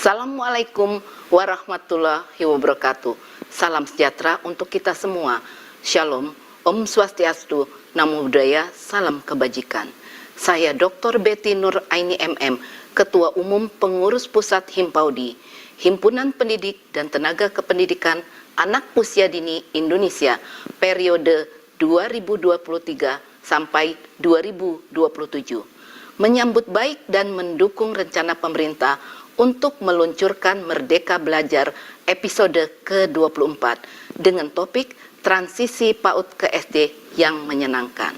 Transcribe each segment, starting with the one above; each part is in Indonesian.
Assalamualaikum warahmatullahi wabarakatuh. Salam sejahtera untuk kita semua. Shalom, Om Swastiastu, Namo Buddhaya, salam kebajikan. Saya Dr. Betty Nur Aini MM, Ketua Umum Pengurus Pusat Himpaudi, Himpunan Pendidik dan Tenaga Kependidikan Anak Usia Dini Indonesia, periode 2023 sampai 2027. Menyambut baik dan mendukung rencana pemerintah untuk meluncurkan Merdeka Belajar episode ke-24 dengan topik transisi PAUD ke SD yang menyenangkan.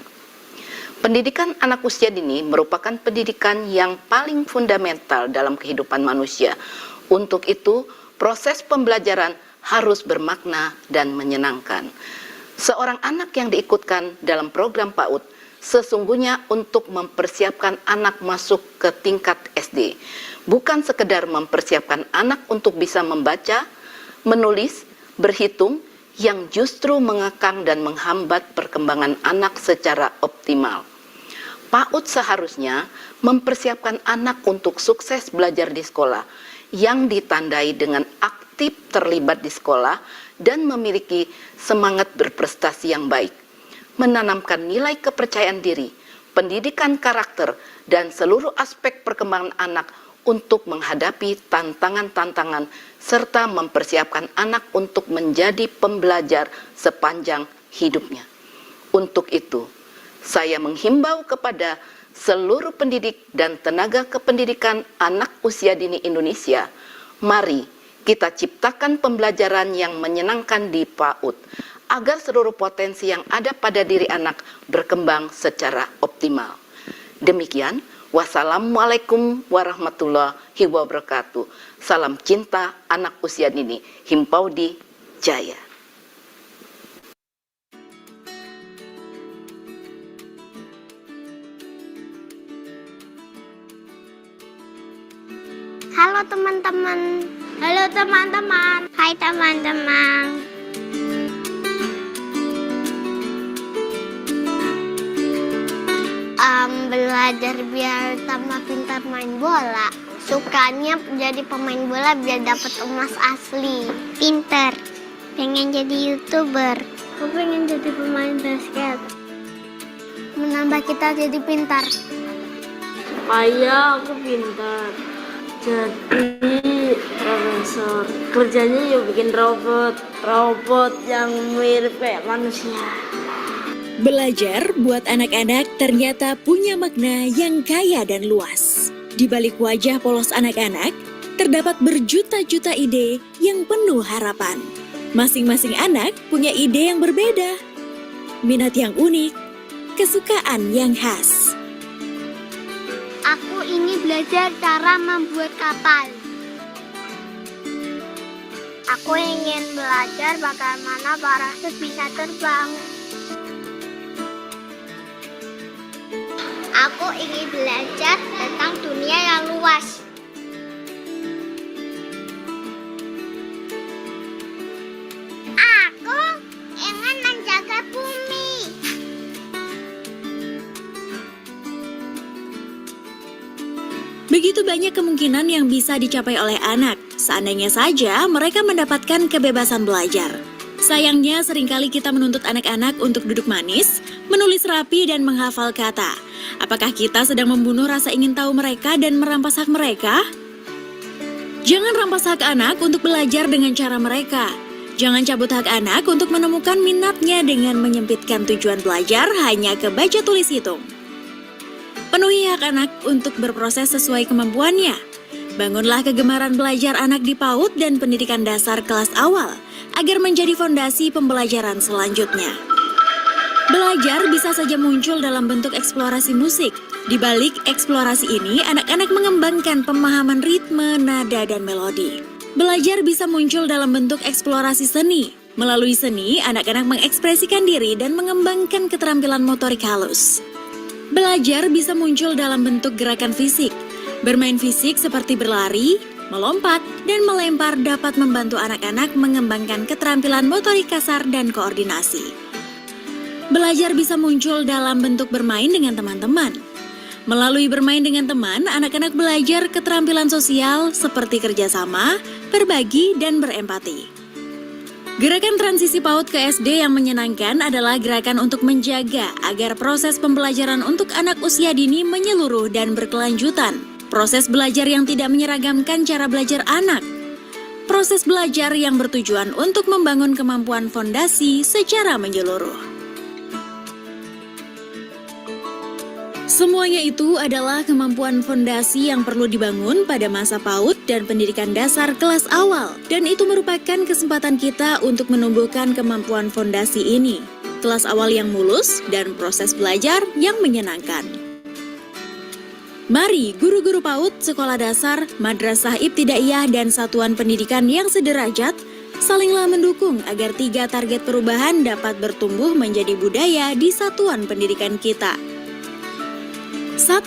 Pendidikan anak usia dini merupakan pendidikan yang paling fundamental dalam kehidupan manusia. Untuk itu, proses pembelajaran harus bermakna dan menyenangkan. Seorang anak yang diikutkan dalam program PAUD sesungguhnya untuk mempersiapkan anak masuk ke tingkat SD, bukan sekedar mempersiapkan anak untuk bisa membaca, menulis, berhitung, yang justru mengekang dan menghambat perkembangan anak secara optimal. PAUD seharusnya mempersiapkan anak untuk sukses belajar di sekolah, yang ditandai dengan aktif terlibat di sekolah dan memiliki semangat berprestasi yang baik, menanamkan nilai kepercayaan diri, pendidikan karakter, dan seluruh aspek perkembangan anak untuk menghadapi tantangan-tantangan serta mempersiapkan anak untuk menjadi pembelajar sepanjang hidupnya. Untuk itu, saya menghimbau kepada seluruh pendidik dan tenaga kependidikan anak usia dini Indonesia, mari kita ciptakan pembelajaran yang menyenangkan di PAUD, agar seluruh potensi yang ada pada diri anak berkembang secara optimal. Demikian, wassalamualaikum warahmatullahi wabarakatuh. Salam cinta anak usia dini, Himpaudi Jaya. Halo teman-teman. Halo teman-teman. Hai teman-teman. Belajar biar tambah pintar main bola. Sukanya jadi pemain bola biar dapat emas asli. Pintar. Pengen jadi YouTuber. Aku pengen jadi pemain basket. Menambah kita jadi pintar. Supaya aku pintar jadi profesor. Kerjanya yuk bikin robot yang mirip kayak manusia. Belajar buat anak-anak ternyata punya makna yang kaya dan luas. Di balik wajah polos anak-anak, terdapat berjuta-juta ide yang penuh harapan. Masing-masing anak punya ide yang berbeda, minat yang unik, kesukaan yang khas. Aku ingin belajar cara membuat kapal. Aku ingin belajar bagaimana parasut bisa terbang. Aku ingin belajar tentang dunia yang luas. Aku ingin menjaga bumi. Begitu banyak kemungkinan yang bisa dicapai oleh anak, seandainya saja mereka mendapatkan kebebasan belajar. Sayangnya seringkali kita menuntut anak-anak untuk duduk manis, menulis rapi dan menghafal kata. Apakah kita sedang membunuh rasa ingin tahu mereka dan merampas hak mereka? Jangan rampas hak anak untuk belajar dengan cara mereka. Jangan cabut hak anak untuk menemukan minatnya dengan menyempitkan tujuan belajar hanya ke baca tulis hitung. Penuhi hak anak untuk berproses sesuai kemampuannya. Bangunlah kegemaran belajar anak di PAUD dan pendidikan dasar kelas awal agar menjadi fondasi pembelajaran selanjutnya. Belajar bisa saja muncul dalam bentuk eksplorasi musik. Di balik eksplorasi ini, anak-anak mengembangkan pemahaman ritme, nada, dan melodi. Belajar bisa muncul dalam bentuk eksplorasi seni. Melalui seni, anak-anak mengekspresikan diri dan mengembangkan keterampilan motorik halus. Belajar bisa muncul dalam bentuk gerakan fisik. Bermain fisik seperti berlari, melompat, dan melempar dapat membantu anak-anak mengembangkan keterampilan motorik kasar dan koordinasi. Belajar bisa muncul dalam bentuk bermain dengan teman-teman. Melalui bermain dengan teman, anak-anak belajar keterampilan sosial seperti kerjasama, berbagi, dan berempati. Gerakan transisi PAUD ke SD yang menyenangkan adalah gerakan untuk menjaga agar proses pembelajaran untuk anak usia dini menyeluruh dan berkelanjutan. Proses belajar yang tidak menyeragamkan cara belajar anak. Proses belajar yang bertujuan untuk membangun kemampuan fondasi secara menyeluruh. Semuanya itu adalah kemampuan fondasi yang perlu dibangun pada masa PAUD dan pendidikan dasar kelas awal. Dan itu merupakan kesempatan kita untuk menumbuhkan kemampuan fondasi ini. Kelas awal yang mulus dan proses belajar yang menyenangkan. Mari guru-guru PAUD, sekolah dasar, madrasah ibtidaiyah, dan satuan pendidikan yang sederajat salinglah mendukung agar 3 target perubahan dapat bertumbuh menjadi budaya di satuan pendidikan kita. 1.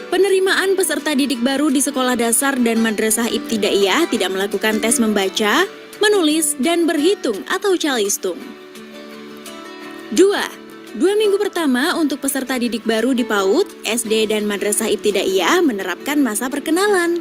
Penerimaan peserta didik baru di sekolah dasar dan madrasah ibtidaiyah tidak melakukan tes membaca, menulis, dan berhitung atau calistung. 2. 2 minggu pertama untuk peserta didik baru di PAUD, SD, dan madrasah ibtidaiyah menerapkan masa perkenalan.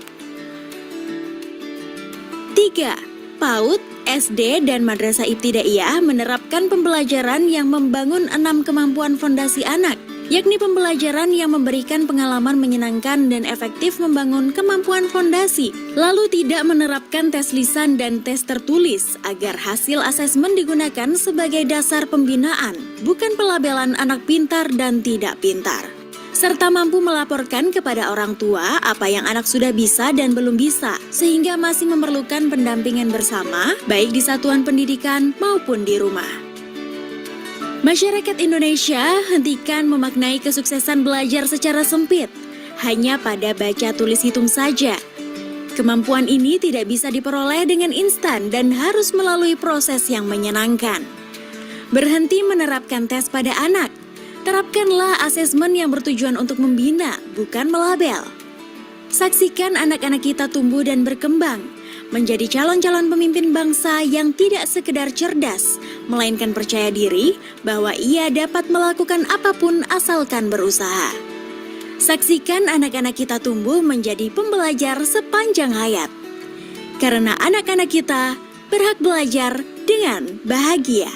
3. PAUD, SD, dan madrasah ibtidaiyah menerapkan pembelajaran yang membangun 6 kemampuan fondasi anak, yakni pembelajaran yang memberikan pengalaman menyenangkan dan efektif membangun kemampuan fondasi, lalu tidak menerapkan tes lisan dan tes tertulis agar hasil asesmen digunakan sebagai dasar pembinaan, bukan pelabelan anak pintar dan tidak pintar. Serta mampu melaporkan kepada orang tua apa yang anak sudah bisa dan belum bisa, sehingga masih memerlukan pendampingan bersama, baik di satuan pendidikan maupun di rumah. Masyarakat Indonesia, hentikan memaknai kesuksesan belajar secara sempit, hanya pada baca tulis hitung saja. Kemampuan ini tidak bisa diperoleh dengan instan dan harus melalui proses yang menyenangkan. Berhenti menerapkan tes pada anak. Terapkanlah asesmen yang bertujuan untuk membina, bukan melabel. Saksikan anak-anak kita tumbuh dan berkembang, menjadi calon-calon pemimpin bangsa yang tidak sekedar cerdas, melainkan percaya diri bahwa ia dapat melakukan apapun asalkan berusaha. Saksikan anak-anak kita tumbuh menjadi pembelajar sepanjang hayat. Karena anak-anak kita berhak belajar dengan bahagia.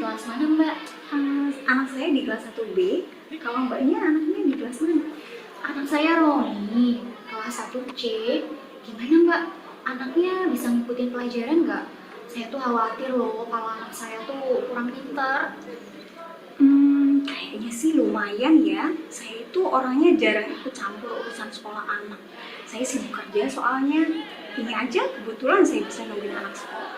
Kelas mana Mbak? Anak saya di kelas 1B. Kalau Mbaknya anaknya di kelas mana? Anak saya Roni, kelas 1C. Gimana Mbak? Anaknya bisa ngikutin pelajaran nggak? Saya tuh khawatir loh kalau anak saya tuh kurang pintar. Kayaknya sih lumayan ya. Saya itu orangnya jarang ikut campur urusan sekolah anak. Saya sibuk kerja soalnya. Ini aja kebetulan saya bisa nungguin anak sekolah.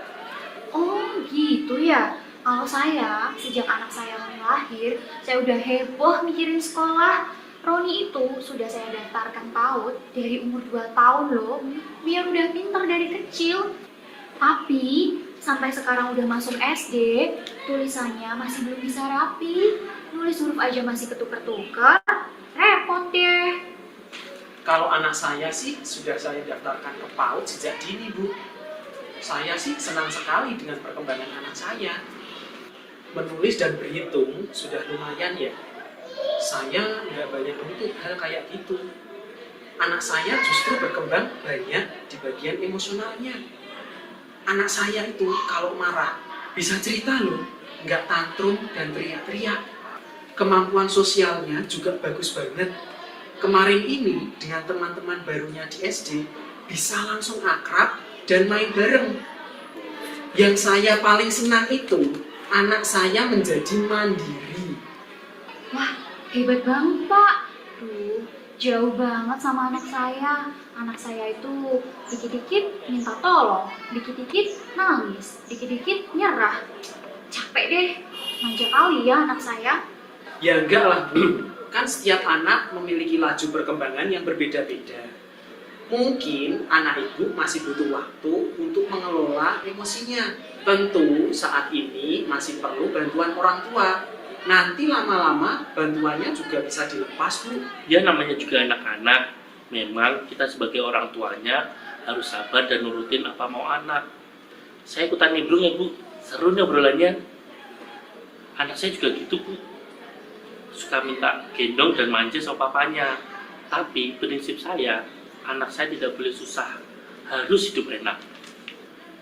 Oh gitu ya. Kalau saya, sejak anak saya lahir, saya udah heboh mikirin sekolah. Roni itu sudah saya daftarkan PAUD dari umur 2 tahun loh, biar udah pintar dari kecil. Tapi, sampai sekarang udah masuk SD, tulisannya masih belum bisa rapi. Nulis huruf aja masih ketuker-tuker, repot deh. Kalau anak saya sih sudah saya daftarkan ke PAUD sejak dini, Bu. Saya sih senang sekali dengan perkembangan anak saya. Menulis dan berhitung sudah lumayan ya. Saya nggak banyak menuntut hal kayak gitu. Anak saya justru berkembang banyak di bagian emosionalnya. Anak saya itu kalau marah bisa cerita loh, nggak tantrum dan teriak-teriak. Kemampuan sosialnya juga bagus banget. Kemarin ini dengan teman-teman barunya di SD bisa langsung akrab dan main bareng. Yang saya paling senang itu anak saya menjadi mandiri. Wah, hebat banget, Pak. Duh, jauh banget sama anak saya. Anak saya itu dikit-dikit minta tolong, dikit-dikit nangis, dikit-dikit nyerah. Capek deh, manja kali ya anak saya. Ya enggak lah Bu, kan setiap anak memiliki laju perkembangan yang berbeda-beda. Mungkin anak ibu masih butuh waktu untuk mengelola emosinya. Tentu saat ini masih perlu bantuan orang tua. Nanti lama-lama bantuannya juga bisa dilepas Bu. Ya namanya juga anak-anak, memang kita sebagai orang tuanya harus sabar dan nurutin apa mau anak. Saya ikutan nimbrung ya Bu, seru nih obrolannya. Anak saya juga gitu Bu, suka minta gendong dan manja sama papanya. Tapi prinsip saya, anak saya tidak boleh susah, harus hidup enak.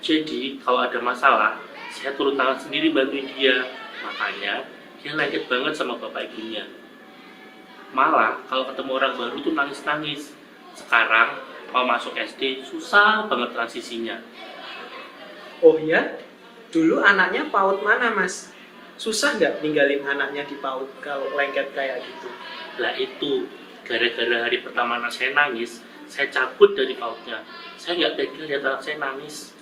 Jadi kalau ada masalah, saya turun tangan sendiri bantuin dia. Makanya dia lengket banget sama bapak ibunya. Malah kalau ketemu orang baru tuh nangis-nangis. Sekarang mau masuk SD susah banget transisinya. Oh ya? Dulu anaknya PAUD mana Mas? Susah nggak ninggalin anaknya di PAUD kalau lengket kayak gitu? Lah itu, gara-gara hari pertama anak saya nangis, saya cabut dari PAUD-nya. Saya nggak tega lihat anak saya nangis.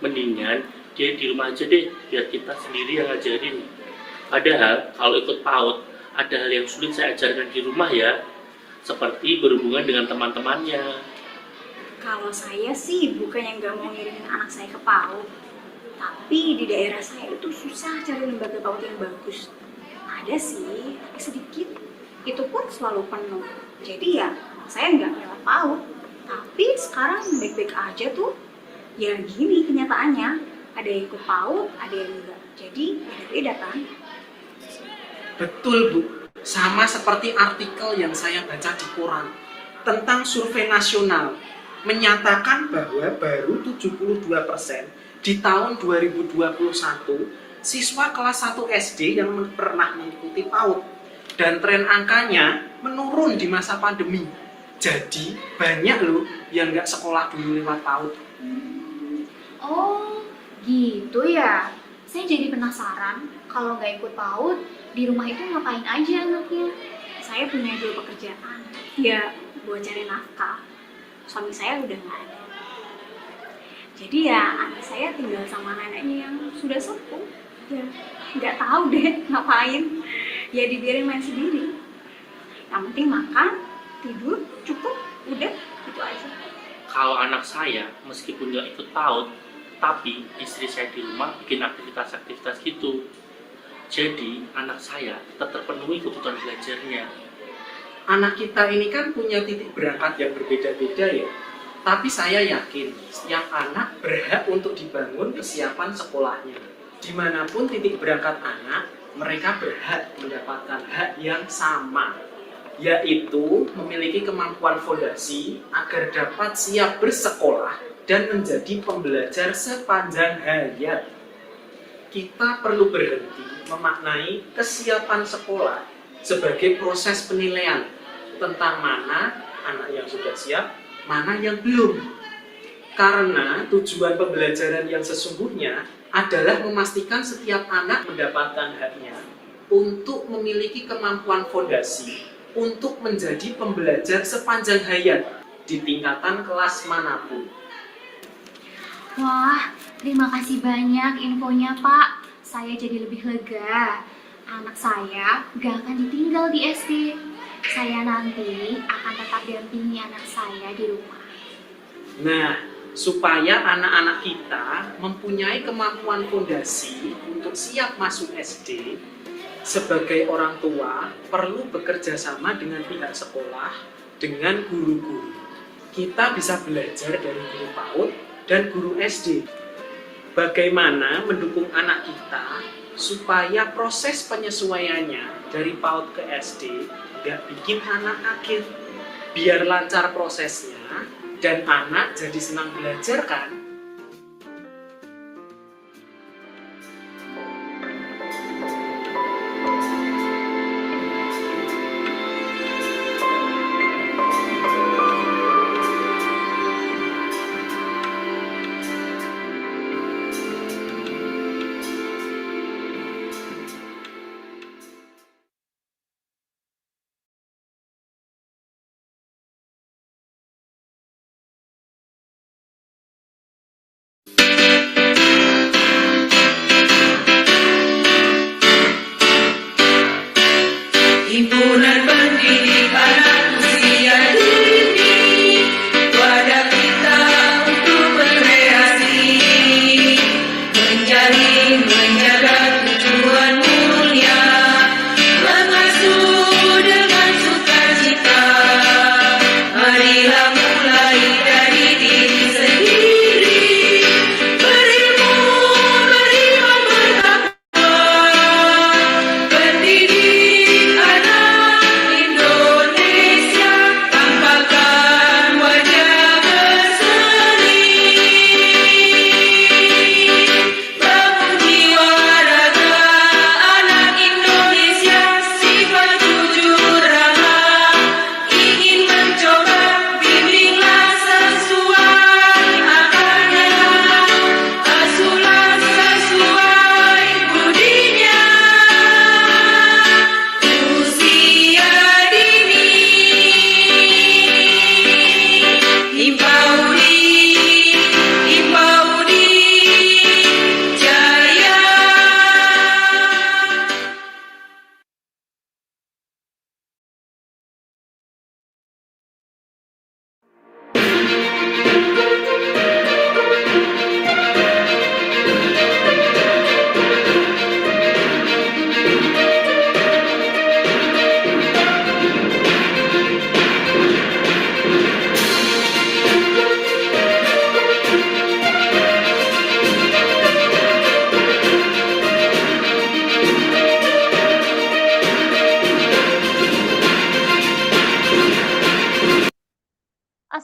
Mendingan dia di rumah aja deh, biar kita sendiri yang ngajarin. Padahal kalau ikut PAUD, ada hal yang sulit saya ajarkan di rumah ya, seperti berhubungan dengan teman-temannya. Kalau saya sih bukannya nggak mau ngirimin anak saya ke PAUD, tapi di daerah saya itu susah cari lembaga PAUD yang bagus. Ada sih, tapi sedikit. Itu pun selalu penuh. Jadi ya, saya nggak lewat PAUD. Tapi sekarang baik-baik aja tuh. Ya gini kenyataannya, ada yang ikut PAUD, ada yang enggak. Jadi beda-beda kan? Betul Bu, sama seperti artikel yang saya baca di koran tentang survei nasional menyatakan bahwa baru 72% di tahun 2021 siswa kelas 1 SD yang pernah mengikuti PAUD, dan tren angkanya menurun di masa pandemi. Jadi banyak loh yang nggak sekolah dulu lewat PAUD. Oh, gitu ya. Saya jadi penasaran, kalau nggak ikut PAUD, di rumah itu ngapain aja anaknya? Saya punya 2 pekerjaan. Ya, buat cari nafkah. Suami saya udah nggak ada. Jadi ya, anak saya tinggal sama neneknya yang sudah sepuh. Ya, nggak tahu deh ngapain. Ya dibiarin main sendiri. Yang penting makan, tidur, cukup, udah, gitu aja. Kalau anak saya, meskipun nggak ikut PAUD, tapi istri saya di rumah bikin aktivitas-aktivitas gitu. Jadi anak saya tetap terpenuhi kebutuhan belajarnya. Anak kita ini kan punya titik berangkat yang berbeda-beda ya. Tapi saya yakin setiap anak berhak untuk dibangun kesiapan sekolahnya. Dimanapun titik berangkat anak, mereka berhak mendapatkan hak yang sama, yaitu memiliki kemampuan fondasi agar dapat siap bersekolah dan menjadi pembelajar sepanjang hayat. Kita perlu berhenti memaknai kesiapan sekolah sebagai proses penilaian tentang mana anak yang sudah siap, mana yang belum. Karena tujuan pembelajaran yang sesungguhnya adalah memastikan setiap anak mendapatkan haknya untuk memiliki kemampuan fondasi untuk menjadi pembelajar sepanjang hayat di tingkatan kelas manapun. Wah, terima kasih banyak infonya Pak. Saya jadi lebih lega. Anak saya gak akan ditinggal di SD. Saya nanti akan tetap dampingi anak saya di rumah. Nah, supaya anak-anak kita mempunyai kemampuan fondasi untuk siap masuk SD, sebagai orang tua perlu bekerja sama dengan pihak sekolah, dengan guru-guru. Kita bisa belajar dari guru PAUD dan guru SD. Bagaimana mendukung anak kita supaya proses penyesuaiannya dari PAUD ke SD nggak bikin anak kaget. Biar lancar prosesnya dan anak jadi senang belajar kan?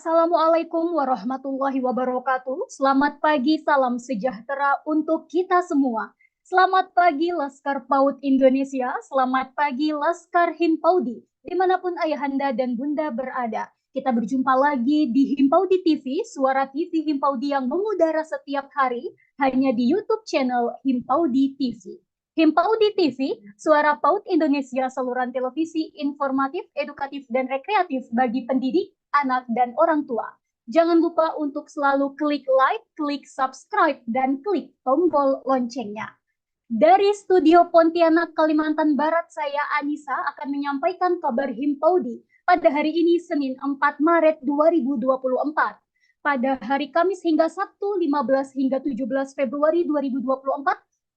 Assalamualaikum warahmatullahi wabarakatuh. Selamat pagi, salam sejahtera untuk kita semua. Selamat pagi Laskar PAUD Indonesia, selamat pagi Laskar Himpaudi, dimanapun ayahanda dan bunda berada. Kita berjumpa lagi di Himpaudi TV, suara TV Himpaudi yang mengudara setiap hari hanya di YouTube channel Himpaudi TV. Himpaudi TV, suara PAUD Indonesia, saluran televisi informatif, edukatif, dan rekreatif bagi pendidik, anak, dan orang tua. Jangan lupa untuk selalu klik like, klik subscribe, dan klik tombol loncengnya. Dari studio Pontianak, Kalimantan Barat, saya Anissa akan menyampaikan kabar Himpaudi pada hari ini Senin 4 Maret 2024. Pada hari Kamis hingga Sabtu 15 hingga 17 Februari 2024,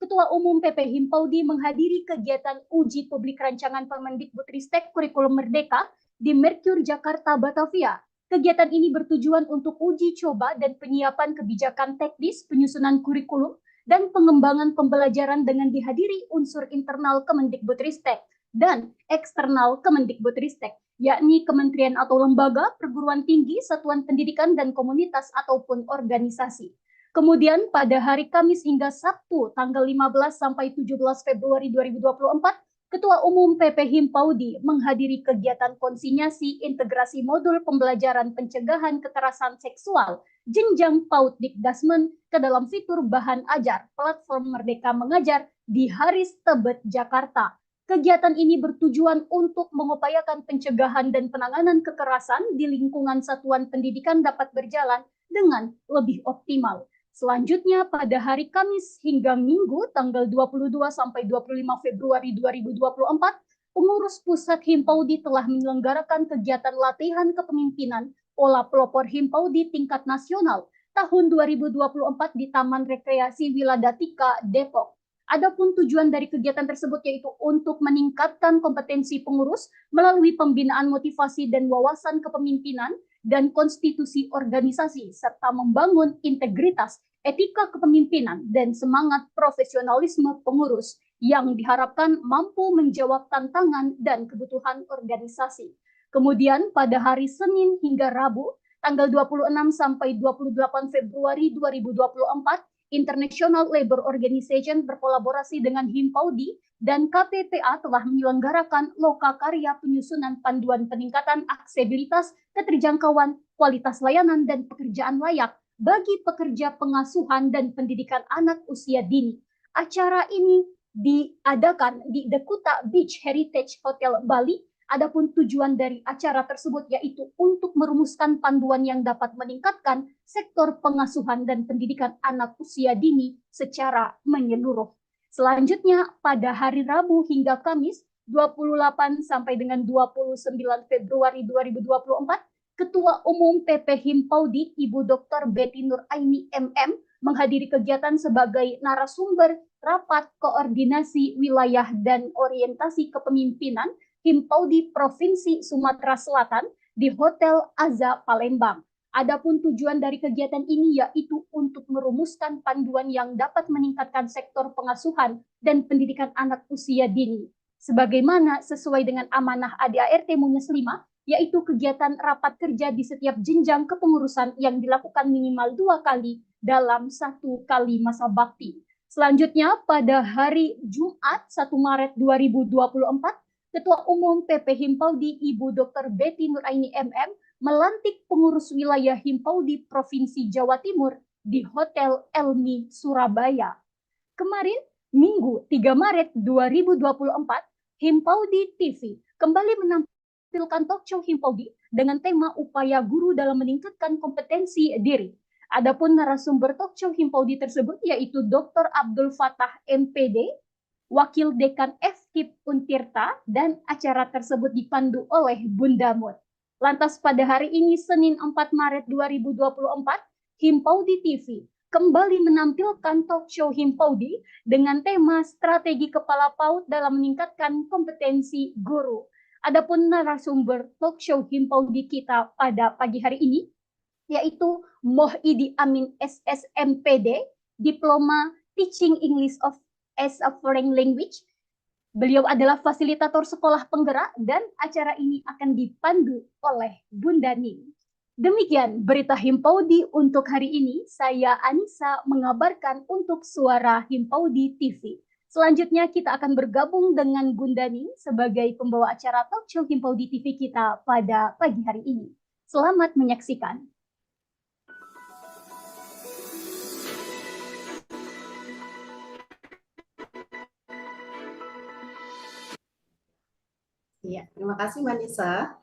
Ketua Umum PP Himpaudi menghadiri kegiatan uji publik rancangan Permendikbudristek Kurikulum Merdeka di Merkur Jakarta, Batavia. Kegiatan ini bertujuan untuk uji coba dan penyiapan kebijakan teknis penyusunan kurikulum dan pengembangan pembelajaran dengan dihadiri unsur internal Kemendikbudristek dan eksternal Kemendikbudristek, yakni kementerian atau lembaga, perguruan tinggi, satuan pendidikan, dan komunitas ataupun organisasi. Kemudian pada hari Kamis hingga Sabtu tanggal 15 sampai 17 Februari 2024, Ketua Umum PP Himpaudi menghadiri kegiatan konsinyasi integrasi modul pembelajaran pencegahan kekerasan seksual jenjang PAUD Dikdasmen ke dalam fitur bahan ajar platform Merdeka Mengajar di Haris Tebet, Jakarta. Kegiatan ini bertujuan untuk mengupayakan pencegahan dan penanganan kekerasan di lingkungan satuan pendidikan dapat berjalan dengan lebih optimal. Selanjutnya pada hari Kamis hingga Minggu tanggal 22 sampai 25 Februari 2024, pengurus pusat Himpaudi telah menyelenggarakan kegiatan latihan kepemimpinan pola pelopor Himpaudi tingkat nasional tahun 2024 di Taman Rekreasi Wiladatika, Depok. Adapun tujuan dari kegiatan tersebut yaitu untuk meningkatkan kompetensi pengurus melalui pembinaan motivasi dan wawasan kepemimpinan dan konstitusi organisasi, serta membangun integritas, etika kepemimpinan, dan semangat profesionalisme pengurus yang diharapkan mampu menjawab tantangan dan kebutuhan organisasi. Kemudian pada hari Senin hingga Rabu, tanggal 26 sampai 28 Februari 2024, International Labour Organization berkolaborasi dengan Himpaudi dan KPPA telah menyelenggarakan loka karya penyusunan panduan peningkatan aksesibilitas, keterjangkauan, kualitas layanan, dan pekerjaan layak bagi pekerja pengasuhan dan pendidikan anak usia dini. Acara ini diadakan di The Kuta Beach Heritage Hotel Bali. Adapun tujuan dari acara tersebut yaitu untuk merumuskan panduan yang dapat meningkatkan sektor pengasuhan dan pendidikan anak usia dini secara menyeluruh. Selanjutnya pada hari Rabu hingga Kamis 28 sampai dengan 29 Februari 2024, Ketua Umum PP Himpaudi Ibu Dr. Betty Nuraini MM menghadiri kegiatan sebagai narasumber rapat koordinasi wilayah dan orientasi kepemimpinan Himpaudi Provinsi Sumatera Selatan di Hotel Aza Palembang. Adapun tujuan dari kegiatan ini yaitu untuk merumuskan panduan yang dapat meningkatkan sektor pengasuhan dan pendidikan anak usia dini. Sebagaimana sesuai dengan amanah ADART Munyes 5, yaitu kegiatan rapat kerja di setiap jenjang kepengurusan yang dilakukan minimal 2 kali dalam 1 kali masa bakti. Selanjutnya pada hari Jumat 1 Maret 2024, Ketua Umum PP Himpaudi Ibu Dr. Betty Nuraini MM melantik pengurus wilayah Himpaudi Provinsi Jawa Timur di Hotel Elmi, Surabaya. Kemarin, Minggu 3 Maret 2024, Himpaudi TV kembali menampilkan talk show Himpaudi dengan tema upaya guru dalam meningkatkan kompetensi diri. Adapun narasumber talk show Himpaudi tersebut yaitu Dr. Abdul Fatah MPD, Wakil Dekan FKIP Untirta, dan acara tersebut dipandu oleh Bunda Mut. Lantas pada hari ini Senin 4 Maret 2024, Himpaudi TV kembali menampilkan talk show Himpaudi dengan tema strategi kepala PAUD dalam meningkatkan kompetensi guru. Adapun narasumber talk show Himpaudi kita pada pagi hari ini yaitu Mohidi Amin SSMPD, Diploma Teaching English as a Foreign Language. Beliau adalah fasilitator sekolah penggerak dan acara ini akan dipandu oleh Bunda Ning. Demikian berita Himpaudi untuk hari ini. Saya Anissa mengabarkan untuk Suara Himpaudi TV. Selanjutnya kita akan bergabung dengan Gundani sebagai pembawa acara talk show Himpaudi TV kita pada pagi hari ini. Selamat menyaksikan. Iya, terima kasih Manisa.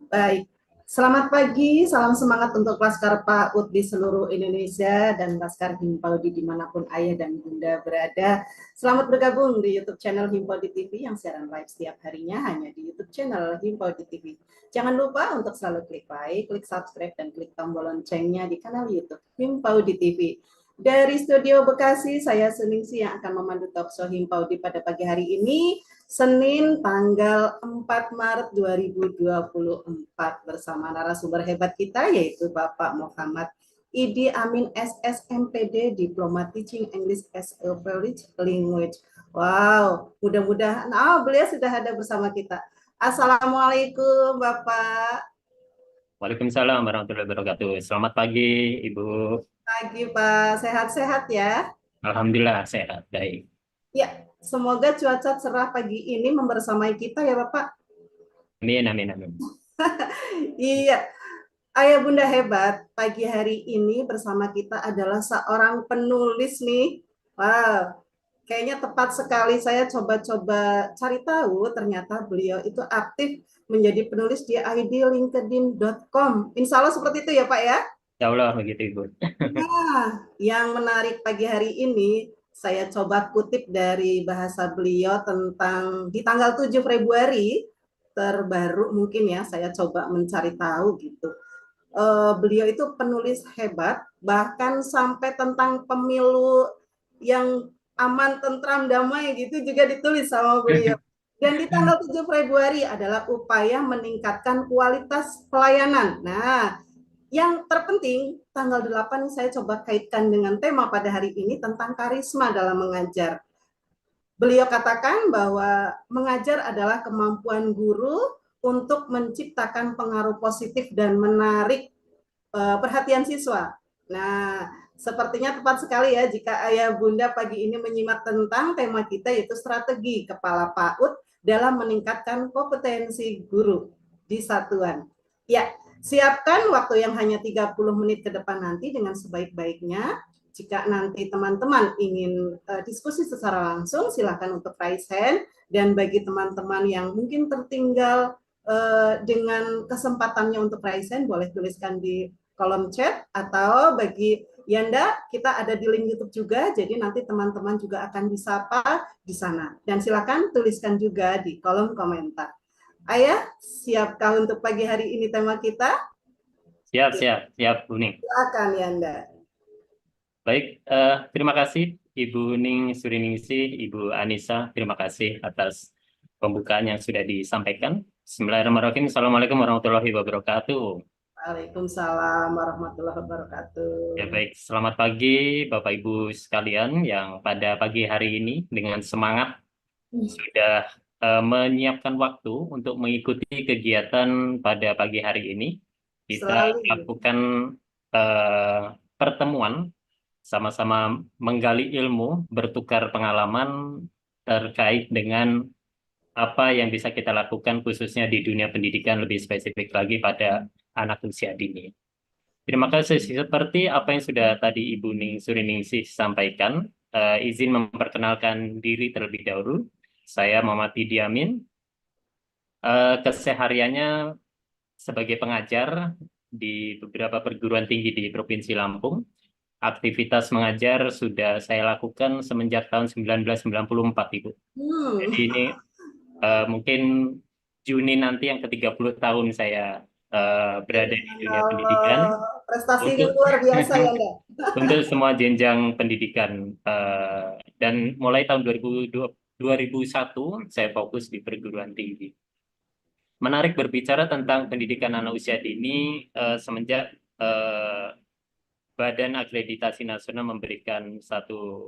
Baik, selamat pagi, salam semangat untuk Laskar PAUD di seluruh Indonesia dan Laskar Himpaudi dimanapun ayah dan bunda berada. Selamat bergabung di YouTube channel Himpaudi TV yang siaran live setiap harinya hanya di YouTube channel Himpaudi TV. Jangan lupa untuk selalu klik like, klik subscribe, dan klik tombol loncengnya di kanal YouTube Himpaudi TV. Dari studio Bekasi, saya Suningsi yang akan memandu talk show Himpaudi pada pagi hari ini. Senin tanggal 4 Maret 2024 bersama narasumber hebat kita yaitu Bapak Muhammad Idi Amin SS MPD Diploma Teaching English as a First Language. Wow, mudah-mudahan beliau sudah ada bersama kita. Assalamualaikum Bapak. Waalaikumsalam warahmatullahi wabarakatuh. Selamat pagi Ibu. Pagi Pak, sehat-sehat ya? Alhamdulillah sehat, baik. Ya, semoga cuaca cerah pagi ini membersamai kita ya Bapak. Amin, amin, amin. Iya, ayah bunda hebat, pagi hari ini bersama kita adalah seorang penulis nih. Wow, kayaknya tepat sekali. Saya coba-coba cari tahu, ternyata beliau itu aktif menjadi penulis di idlinkedin.com. Insya Allah seperti itu ya Pak ya? Ya Allah, begitu Ibu. Nah, yang menarik pagi hari ini, saya coba kutip dari bahasa beliau tentang di tanggal 7 Februari, terbaru mungkin ya, saya coba mencari tahu gitu. Beliau itu penulis hebat, bahkan sampai tentang pemilu yang aman, tentram, damai gitu juga ditulis sama beliau. Dan di tanggal 7 Februari adalah upaya meningkatkan kualitas pelayanan. Nah, yang terpenting, tanggal 8 saya coba kaitkan dengan tema pada hari ini tentang karisma dalam mengajar. Beliau katakan bahwa mengajar adalah kemampuan guru untuk menciptakan pengaruh positif dan menarik perhatian siswa. Nah, sepertinya tepat sekali ya jika ayah bunda pagi ini menyimak tentang tema kita yaitu strategi kepala PAUD dalam meningkatkan kompetensi guru di satuan. Ya, siapkan waktu yang hanya 30 menit ke depan nanti dengan sebaik-baiknya. Jika nanti teman-teman ingin diskusi secara langsung, silakan untuk raise hand. Dan bagi teman-teman yang mungkin tertinggal dengan kesempatannya untuk raise hand, boleh tuliskan di kolom chat. Atau bagi Yanda, kita ada di link YouTube juga, jadi nanti teman-teman juga akan disapa di sana. Dan silakan tuliskan juga di kolom komentar. Ayah, siapkah untuk pagi hari ini tema kita? Siap, Bu Ning. Silakan, Yanda. Baik, terima kasih Ibu Ning Suriningsih, Ibu Anissa, terima kasih atas pembukaan yang sudah disampaikan. Bismillahirrahmanirrahim. Assalamualaikum warahmatullahi wabarakatuh. Waalaikumsalam warahmatullahi wabarakatuh. Ya baik, selamat pagi Bapak Ibu sekalian yang pada pagi hari ini dengan semangat sudah menyiapkan waktu untuk mengikuti kegiatan pada pagi hari ini. Kita lakukan pertemuan sama-sama menggali ilmu, bertukar pengalaman terkait dengan apa yang bisa kita lakukan khususnya di dunia pendidikan, lebih spesifik lagi pada anak usia dini. Terima kasih. Seperti apa yang sudah tadi Ibu Ning Suriningsih sampaikan, izin memperkenalkan diri terlebih dahulu. Saya Muhammad Idi Amin, kesehariannya sebagai pengajar di beberapa perguruan tinggi di Provinsi Lampung. Aktivitas mengajar sudah saya lakukan semenjak tahun 1994, Ibu. Jadi ini mungkin Juni nanti yang ke-30 tahun saya berada di dunia pendidikan. Prestasinya luar biasa ya, Mbak. Untuk semua jenjang pendidikan. Dan mulai tahun 2001 saya fokus di perguruan tinggi. Menarik berbicara tentang pendidikan anak usia dini semenjak Badan Akreditasi Nasional memberikan satu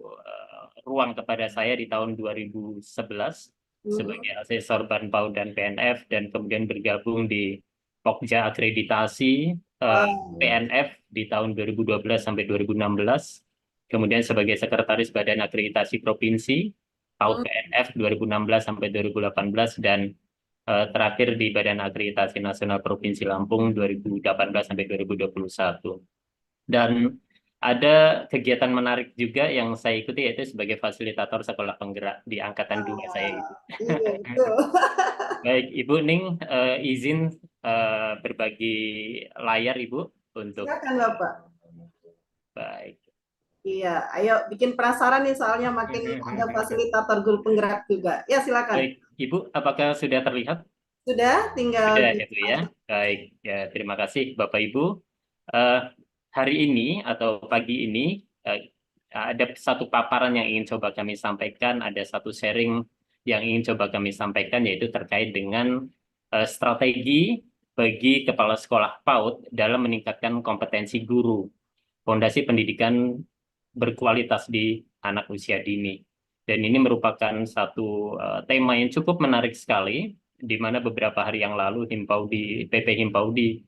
ruang kepada saya di tahun 2011 sebagai asesor Bahan PAUD dan PNF, dan kemudian bergabung di Pokja akreditasi Wow. PNF di tahun 2012 sampai 2016, kemudian sebagai Sekretaris Badan Akreditasi Provinsi PAUD PNF 2016 sampai 2018, dan terakhir di Badan Akreditasi Nasional Provinsi Lampung 2018 sampai 2021. Dan ada kegiatan menarik juga yang saya ikuti, yaitu sebagai fasilitator sekolah penggerak di angkatan 2 saya itu. Iya, betul. Baik, Ibu Ning, izin berbagi layar Ibu untuk Silakan Bapak. baik. Iya, ayo bikin penasaran nih soalnya makin ada fasilitator guru penggerak juga. Ya, silakan. Baik, Ibu, apakah sudah terlihat? Sudah, tinggal Sudah ya, Bu ya. Baik, ya terima kasih Bapak Ibu. Eh, hari ini atau pagi ini ada satu paparan yang ingin coba kami sampaikan, ada satu sharing yang ingin coba kami sampaikan, yaitu terkait dengan strategi bagi kepala sekolah PAUD dalam meningkatkan kompetensi guru, fondasi pendidikan berkualitas di anak usia dini. Dan ini merupakan satu tema yang cukup menarik sekali, di mana beberapa hari yang lalu PP Himpaudi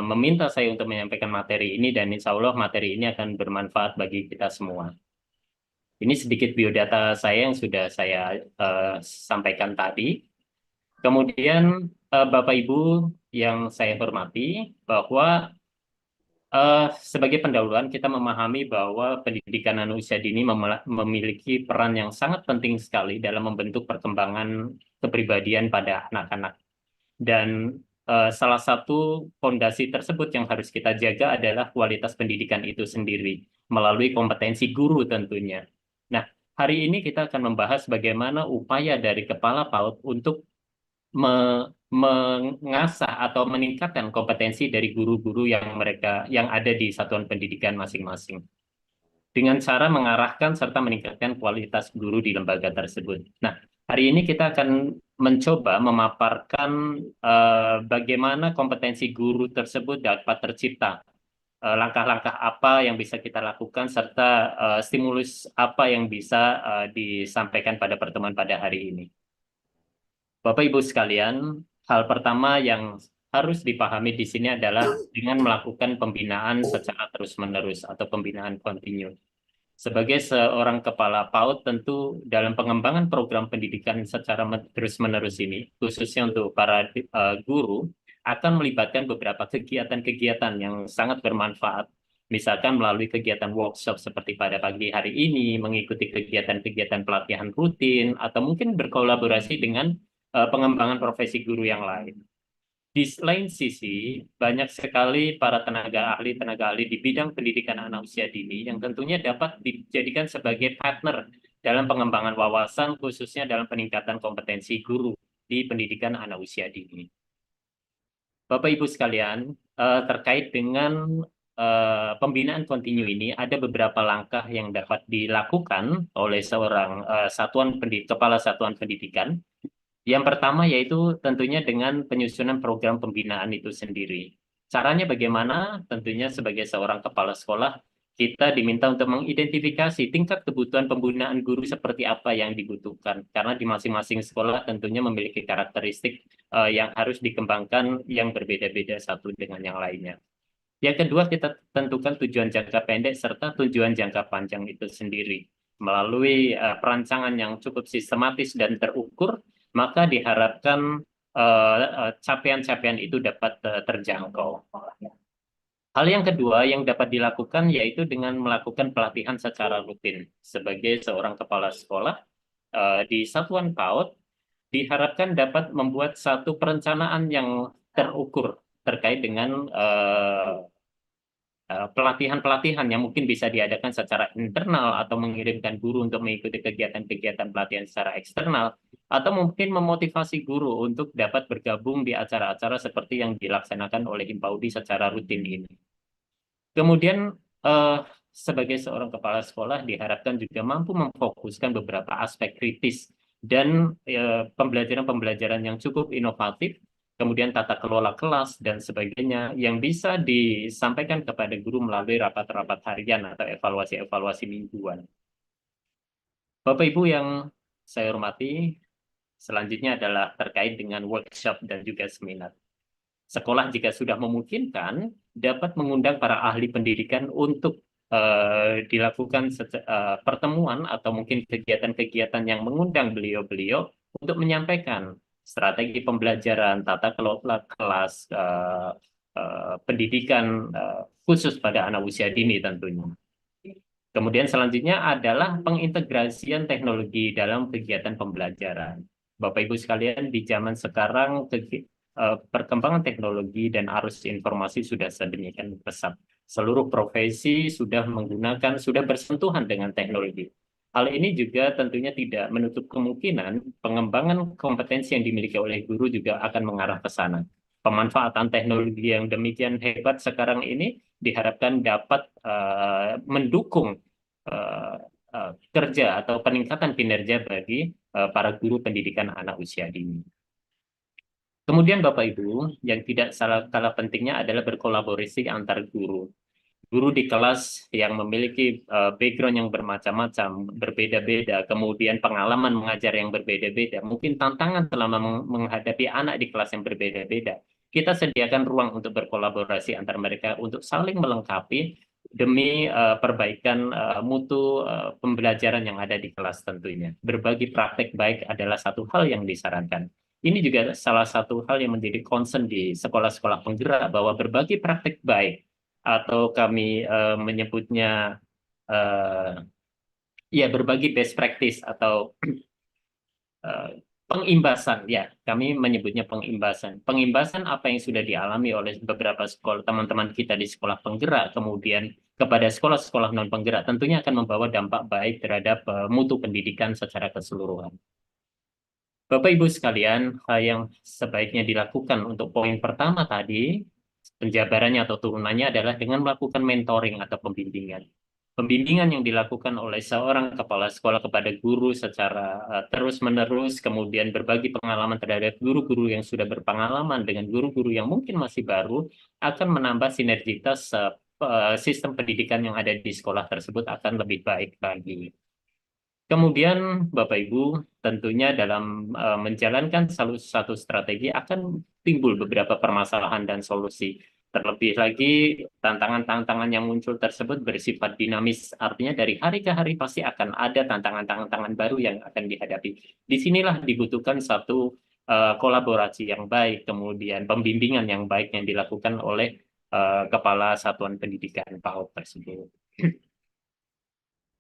meminta saya untuk menyampaikan materi ini, dan insya Allah materi ini akan bermanfaat bagi kita semua. Ini sedikit biodata saya yang sudah saya sampaikan tadi. Kemudian Bapak Ibu yang saya hormati, bahwa sebagai pendahuluan kita memahami bahwa pendidikan anak usia dini memiliki peran yang sangat penting sekali dalam membentuk perkembangan kepribadian pada anak-anak. Dan salah satu fondasi tersebut yang harus kita jaga adalah kualitas pendidikan itu sendiri, melalui kompetensi guru tentunya. Nah, hari ini kita akan membahas bagaimana upaya dari Kepala PAUD untuk mengasah atau meningkatkan kompetensi dari guru-guru yang ada di satuan pendidikan masing-masing, dengan cara mengarahkan serta meningkatkan kualitas guru di lembaga tersebut. Nah, hari ini kita akan mencoba memaparkan bagaimana kompetensi guru tersebut dapat tercipta, langkah-langkah apa yang bisa kita lakukan, serta stimulus apa yang bisa disampaikan pada pertemuan pada hari ini. Bapak Ibu sekalian, hal pertama yang harus dipahami di sini adalah dengan melakukan pembinaan secara terus-menerus atau pembinaan kontinu. Sebagai seorang kepala PAUD, tentu dalam pengembangan program pendidikan secara terus-menerus ini, khususnya untuk para guru, akan melibatkan beberapa kegiatan-kegiatan yang sangat bermanfaat. Misalkan melalui kegiatan workshop seperti pada pagi hari ini, mengikuti kegiatan-kegiatan pelatihan rutin, atau mungkin berkolaborasi dengan pengembangan profesi guru yang lain. Di lain sisi, banyak sekali para tenaga ahli di bidang pendidikan anak usia dini yang tentunya dapat dijadikan sebagai partner dalam pengembangan wawasan, khususnya dalam peningkatan kompetensi guru di pendidikan anak usia dini. Bapak Ibu sekalian, terkait dengan pembinaan kontinu ini, ada beberapa langkah yang dapat dilakukan oleh seorang kepala satuan pendidikan. Yang pertama yaitu tentunya dengan penyusunan program pembinaan itu sendiri. Caranya bagaimana? Tentunya sebagai seorang kepala sekolah, kita diminta untuk mengidentifikasi tingkat kebutuhan pembinaan guru seperti apa yang dibutuhkan. Karena di masing-masing sekolah tentunya memiliki karakteristik yang harus dikembangkan yang berbeda-beda satu dengan yang lainnya. Yang kedua, kita tentukan tujuan jangka pendek serta tujuan jangka panjang itu sendiri. Melalui perancangan yang cukup sistematis dan terukur, maka diharapkan capaian-capaian itu dapat terjangkau. Hal yang kedua yang dapat dilakukan yaitu dengan melakukan pelatihan secara rutin. Sebagai seorang kepala sekolah di Satuan PAUD, diharapkan dapat membuat satu perencanaan yang terukur terkait dengan pelatihan-pelatihan yang mungkin bisa diadakan secara internal, atau mengirimkan guru untuk mengikuti kegiatan-kegiatan pelatihan secara eksternal, atau mungkin memotivasi guru untuk dapat bergabung di acara-acara seperti yang dilaksanakan oleh Himpaudi secara rutin ini. Kemudian sebagai seorang kepala sekolah diharapkan juga mampu memfokuskan beberapa aspek kritis dan pembelajaran-pembelajaran yang cukup inovatif, kemudian tata kelola kelas dan sebagainya yang bisa disampaikan kepada guru melalui rapat-rapat harian atau evaluasi-evaluasi mingguan. Bapak Ibu yang saya hormati, Selanjutnya adalah terkait dengan workshop dan juga seminar. Sekolah jika sudah memungkinkan dapat mengundang para ahli pendidikan untuk dilakukan pertemuan atau mungkin kegiatan-kegiatan yang mengundang beliau-beliau untuk menyampaikan strategi pembelajaran, tata kelola kelas, pendidikan khusus pada anak usia dini tentunya. Kemudian selanjutnya adalah pengintegrasian teknologi dalam kegiatan pembelajaran. Bapak Ibu sekalian, di zaman sekarang perkembangan teknologi dan arus informasi sudah sedemikian pesat. Seluruh profesi sudah bersentuhan dengan teknologi. Hal ini juga tentunya tidak menutup kemungkinan pengembangan kompetensi yang dimiliki oleh guru juga akan mengarah ke sana. Pemanfaatan teknologi yang demikian hebat sekarang ini diharapkan dapat mendukung kerja atau peningkatan kinerja bagi para guru pendidikan anak usia dini. Kemudian Bapak Ibu, yang tidak kalah pentingnya adalah berkolaborasi antar guru. Guru di kelas yang memiliki background yang bermacam-macam, berbeda-beda, kemudian pengalaman mengajar yang berbeda-beda, mungkin tantangan selama menghadapi anak di kelas yang berbeda-beda. Kita sediakan ruang untuk berkolaborasi antar mereka untuk saling melengkapi demi perbaikan mutu pembelajaran yang ada di kelas tentunya. Berbagi praktek baik adalah satu hal yang disarankan. Ini juga salah satu hal yang menjadi concern di sekolah-sekolah penggerak, bahwa berbagi praktek baik atau kami menyebutnya berbagi best practice atau pengimbasan, ya kami menyebutnya pengimbasan. Pengimbasan apa yang sudah dialami oleh beberapa sekolah teman-teman kita di sekolah penggerak, kemudian kepada sekolah-sekolah non penggerak, tentunya akan membawa dampak baik terhadap mutu pendidikan secara keseluruhan. Bapak Ibu sekalian, hal yang sebaiknya dilakukan untuk poin pertama tadi, penjabarannya atau turunannya adalah dengan melakukan mentoring atau pembimbingan. Pembimbingan yang dilakukan oleh seorang kepala sekolah kepada guru secara terus-menerus, kemudian berbagi pengalaman terhadap guru-guru yang sudah berpengalaman dengan guru-guru yang mungkin masih baru, akan menambah sinergitas sistem pendidikan yang ada di sekolah tersebut akan lebih baik lagi. Kemudian Bapak Ibu, tentunya dalam menjalankan satu strategi akan timbul beberapa permasalahan dan solusi. Terlebih lagi, tantangan-tantangan yang muncul tersebut bersifat dinamis. Artinya dari hari ke hari pasti akan ada tantangan-tantangan baru yang akan dihadapi. Disinilah dibutuhkan satu kolaborasi yang baik, kemudian pembimbingan yang baik yang dilakukan oleh Kepala Satuan Pendidikan PAUD tersebut.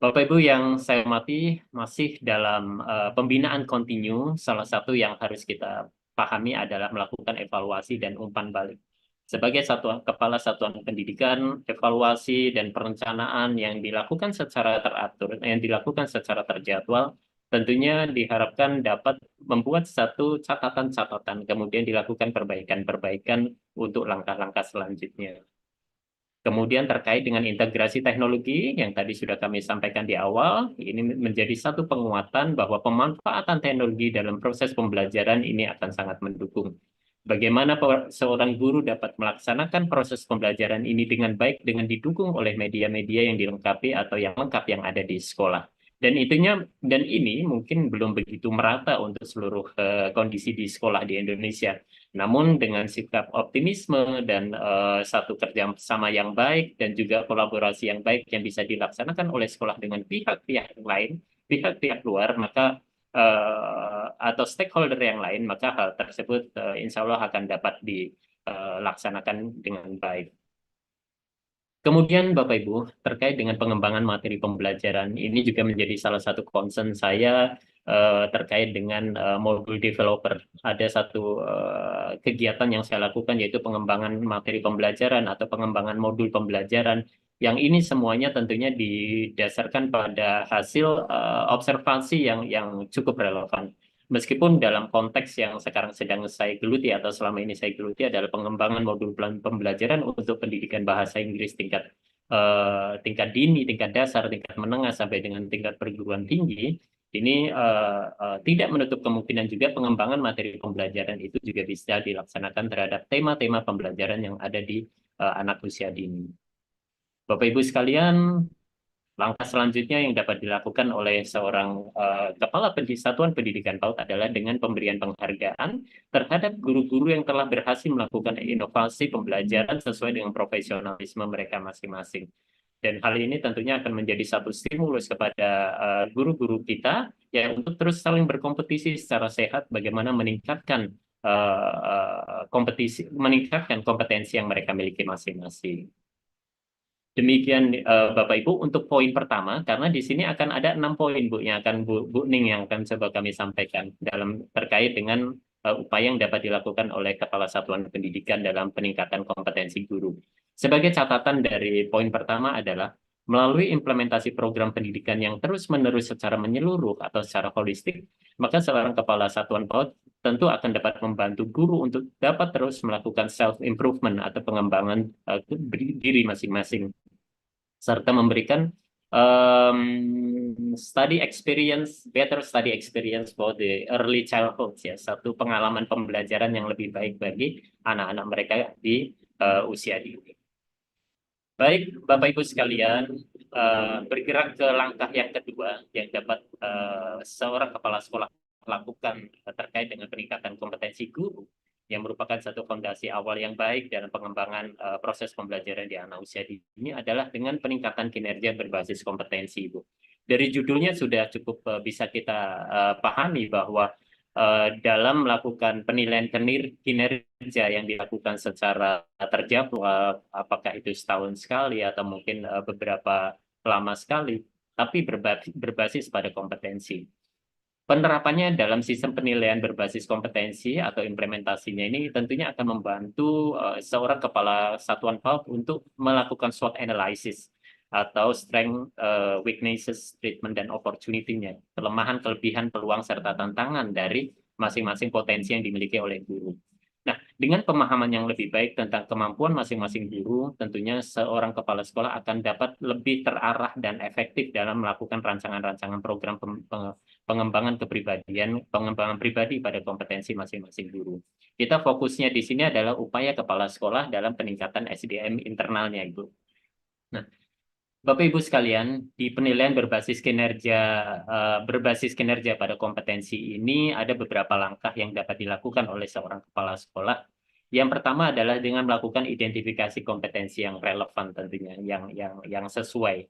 Bapak Ibu yang saya hormati, masih dalam pembinaan kontinu, salah satu yang harus kita pahami adalah melakukan evaluasi dan umpan balik. Sebagai kepala satuan pendidikan, evaluasi dan perencanaan yang dilakukan secara teratur, yang dilakukan secara terjadwal, tentunya diharapkan dapat membuat satu catatan-catatan, kemudian dilakukan perbaikan-perbaikan untuk langkah-langkah selanjutnya. Kemudian terkait dengan integrasi teknologi yang tadi sudah kami sampaikan di awal, ini menjadi satu penguatan bahwa pemanfaatan teknologi dalam proses pembelajaran ini akan sangat mendukung. Bagaimana seorang guru dapat melaksanakan proses pembelajaran ini dengan baik dengan didukung oleh media-media yang dilengkapi atau yang lengkap yang ada di sekolah. Dan ini mungkin belum begitu merata untuk seluruh kondisi di sekolah di Indonesia. Namun dengan sikap optimisme dan satu kerja sama yang baik dan juga kolaborasi yang baik yang bisa dilaksanakan oleh sekolah dengan pihak-pihak lain, pihak-pihak luar, maka atau stakeholder yang lain, maka hal tersebut insya Allah akan dapat dilaksanakan dengan baik. Kemudian Bapak Ibu, terkait dengan pengembangan materi pembelajaran, ini juga menjadi salah satu concern saya terkait dengan modul developer. Ada satu kegiatan yang saya lakukan yaitu pengembangan materi pembelajaran atau pengembangan modul pembelajaran, yang ini semuanya tentunya didasarkan pada hasil observasi yang cukup relevan. Meskipun dalam konteks yang sekarang sedang saya geluti atau selama ini saya geluti adalah pengembangan modul pembelajaran untuk pendidikan bahasa Inggris tingkat dini, tingkat dasar, tingkat menengah sampai dengan tingkat perguruan tinggi, ini tidak menutup kemungkinan juga pengembangan materi pembelajaran itu juga bisa dilaksanakan terhadap tema-tema pembelajaran yang ada di anak usia dini. Bapak Ibu sekalian, Langkah selanjutnya yang dapat dilakukan oleh seorang kepala satuan pendidikan PAUD adalah dengan pemberian penghargaan terhadap guru-guru yang telah berhasil melakukan inovasi pembelajaran sesuai dengan profesionalisme mereka masing-masing. Dan hal ini tentunya akan menjadi satu stimulus kepada guru-guru kita ya untuk terus saling berkompetisi secara sehat bagaimana meningkatkan meningkatkan kompetensi yang mereka miliki masing-masing. Demikian Bapak Ibu untuk poin pertama, karena di sini akan ada 6 poin Bu yang akan Bu Ning yang akan coba kami sampaikan dalam terkait dengan upaya yang dapat dilakukan oleh Kepala Satuan Pendidikan dalam peningkatan kompetensi guru. Sebagai catatan dari poin pertama adalah melalui implementasi program pendidikan yang terus-menerus secara menyeluruh atau secara holistik, maka seorang Kepala Satuan PAUD tentu akan dapat membantu guru untuk dapat terus melakukan self-improvement atau pengembangan diri masing-masing, serta memberikan better study experience for the early childhood, ya, satu pengalaman pembelajaran yang lebih baik bagi anak-anak mereka di usia dini. Baik, Bapak Ibu sekalian, bergerak ke langkah yang kedua yang dapat seorang kepala sekolah lakukan terkait dengan peningkatan kompetensi guru, yang merupakan satu fondasi awal yang baik dalam pengembangan proses pembelajaran di anak usia dini adalah dengan peningkatan kinerja berbasis kompetensi, Ibu. Dari judulnya sudah cukup bisa kita pahami bahwa dalam melakukan penilaian kinerja yang dilakukan secara terjadwal, apakah itu setahun sekali atau mungkin beberapa lama sekali, tapi berbasis pada kompetensi. Penerapannya dalam sistem penilaian berbasis kompetensi atau implementasinya ini tentunya akan membantu seorang kepala satuan PAUD untuk melakukan SWOT analysis atau strength, weaknesses, treatment, dan opportunity-nya, kelemahan, kelebihan, peluang, serta tantangan dari masing-masing potensi yang dimiliki oleh guru. Nah, dengan pemahaman yang lebih baik tentang kemampuan masing-masing guru, tentunya seorang kepala sekolah akan dapat lebih terarah dan efektif dalam melakukan rancangan-rancangan program pengembangan kepribadian, pengembangan pribadi pada kompetensi masing-masing guru. Kita fokusnya di sini adalah upaya kepala sekolah dalam peningkatan SDM internalnya, Ibu. Nah, Bapak Ibu sekalian, di penilaian berbasis kinerja pada kompetensi ini ada beberapa langkah yang dapat dilakukan oleh seorang kepala sekolah. Yang pertama adalah dengan melakukan identifikasi kompetensi yang relevan tentunya, yang sesuai.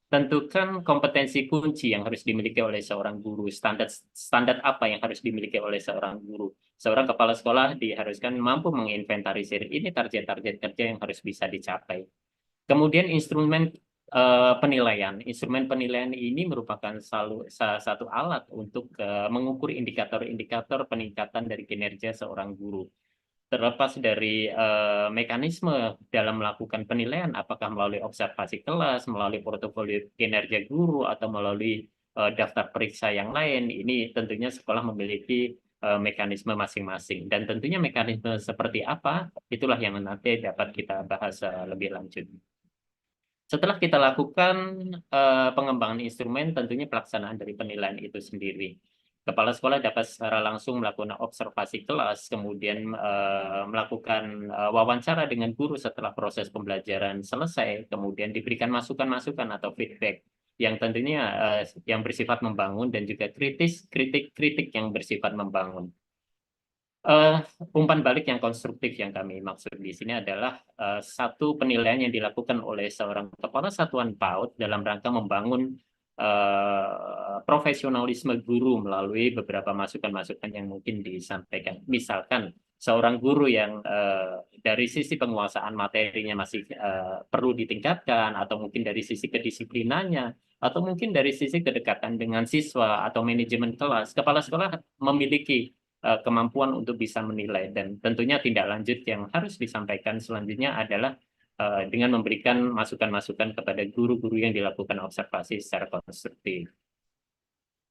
Tentukan kompetensi kunci yang harus dimiliki oleh seorang guru, standar apa yang harus dimiliki oleh seorang guru. Seorang kepala sekolah diharuskan mampu menginventarisir ini target-target kerja yang harus bisa dicapai. Kemudian instrumen penilaian. Instrumen penilaian ini merupakan salah satu alat untuk mengukur indikator-indikator peningkatan dari kinerja seorang guru. Terlepas dari mekanisme dalam melakukan penilaian, apakah melalui observasi kelas, melalui portofolio kinerja guru, atau melalui daftar periksa yang lain, ini tentunya sekolah memiliki mekanisme masing-masing. Dan tentunya mekanisme seperti apa, itulah yang nanti dapat kita bahas lebih lanjut. Setelah kita lakukan pengembangan instrumen, tentunya pelaksanaan dari penilaian itu sendiri. Kepala sekolah dapat secara langsung melakukan observasi kelas, kemudian melakukan wawancara dengan guru setelah proses pembelajaran selesai, kemudian diberikan masukan-masukan atau feedback yang tentunya yang bersifat membangun dan juga kritik yang bersifat membangun. Umpan balik yang konstruktif yang kami maksud di sini adalah satu penilaian yang dilakukan oleh seorang kepala satuan PAUD dalam rangka membangun profesionalisme guru melalui beberapa masukan-masukan yang mungkin disampaikan. Misalkan seorang guru yang dari sisi penguasaan materinya masih perlu ditingkatkan, atau mungkin dari sisi kedisiplinannya, atau mungkin dari sisi kedekatan dengan siswa atau manajemen kelas, kepala sekolah memiliki kemampuan untuk bisa menilai. Dan tentunya tindak lanjut yang harus disampaikan selanjutnya adalah dengan memberikan masukan-masukan kepada guru-guru yang dilakukan observasi secara konstruktif.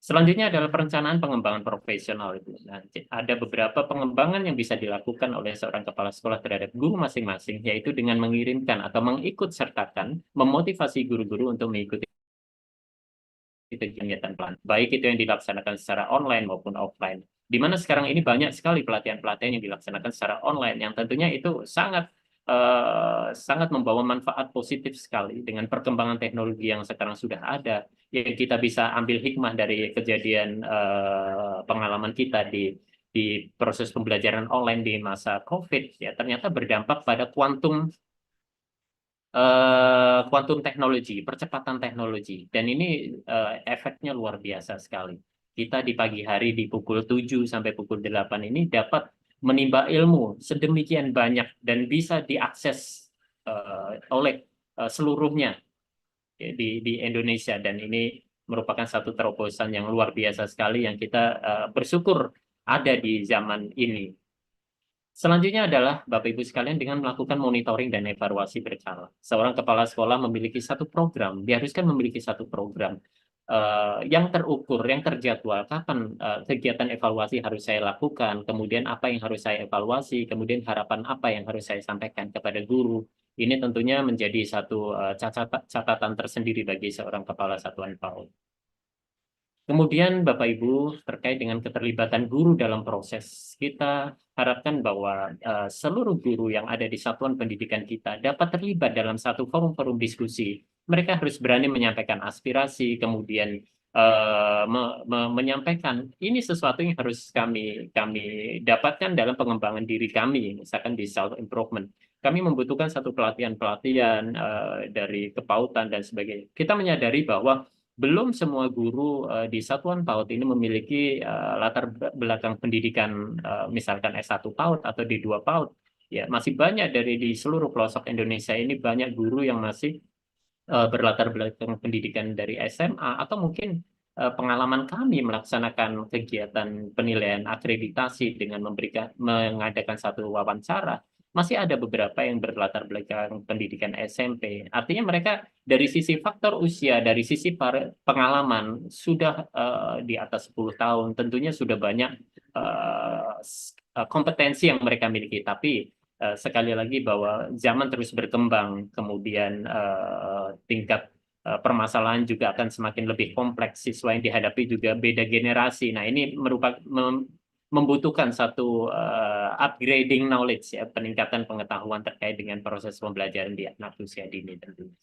Selanjutnya adalah perencanaan pengembangan profesional. Nah, ada beberapa pengembangan yang bisa dilakukan oleh seorang kepala sekolah terhadap guru masing-masing, yaitu dengan mengirimkan atau mengikut sertakan, memotivasi guru-guru untuk mengikuti kegiatan pelan, baik itu yang dilaksanakan secara online maupun offline. Di mana sekarang ini banyak sekali pelatihan-pelatihan yang dilaksanakan secara online, yang tentunya itu sangat sangat membawa manfaat positif sekali dengan perkembangan teknologi yang sekarang sudah ada. Yang kita bisa ambil hikmah dari kejadian pengalaman kita di proses pembelajaran online di masa COVID, ya ternyata berdampak pada kuantum teknologi, percepatan teknologi, dan ini efeknya luar biasa sekali. Kita di pagi hari di pukul 7 sampai pukul 8 ini dapat menimba ilmu sedemikian banyak dan bisa diakses oleh seluruhnya di Indonesia, dan ini merupakan satu terobosan yang luar biasa sekali yang kita bersyukur ada di zaman ini. Selanjutnya adalah Bapak Ibu sekalian dengan melakukan monitoring dan evaluasi berkala. Seorang kepala sekolah memiliki satu program, diharuskan memiliki satu program yang terukur, yang terjadwal, kapan kegiatan evaluasi harus saya lakukan, kemudian apa yang harus saya evaluasi, kemudian harapan apa yang harus saya sampaikan kepada guru. Ini tentunya menjadi satu catatan tersendiri bagi seorang kepala satuan PAUD. Kemudian Bapak Ibu terkait dengan keterlibatan guru dalam proses, kita harapkan bahwa seluruh guru yang ada di satuan pendidikan kita dapat terlibat dalam satu forum-forum diskusi. Mereka harus berani menyampaikan aspirasi, kemudian menyampaikan ini sesuatu yang harus kami dapatkan dalam pengembangan diri kami, misalkan di self improvement. Kami membutuhkan satu pelatihan-pelatihan dari kepautan dan sebagainya. Kita menyadari bahwa belum semua guru di satuan PAUD ini memiliki latar belakang pendidikan misalkan S1 PAUD atau D2 PAUD. Ya, masih banyak di seluruh pelosok Indonesia ini banyak guru yang masih berlatar belakang pendidikan dari SMA atau mungkin pengalaman kami melaksanakan kegiatan penilaian akreditasi dengan mengadakan satu wawancara. Masih ada beberapa yang berlatar belakang pendidikan SMP. Artinya mereka dari sisi faktor usia, dari sisi pengalaman sudah di atas 10 tahun. Tentunya sudah banyak kompetensi yang mereka miliki. Tapi sekali lagi bahwa zaman terus berkembang, kemudian tingkat permasalahan juga akan semakin lebih kompleks. Siswa yang dihadapi juga beda generasi. Nah, ini membutuhkan satu upgrading knowledge, ya, peningkatan pengetahuan terkait dengan proses pembelajaran di anak usia dini tentunya.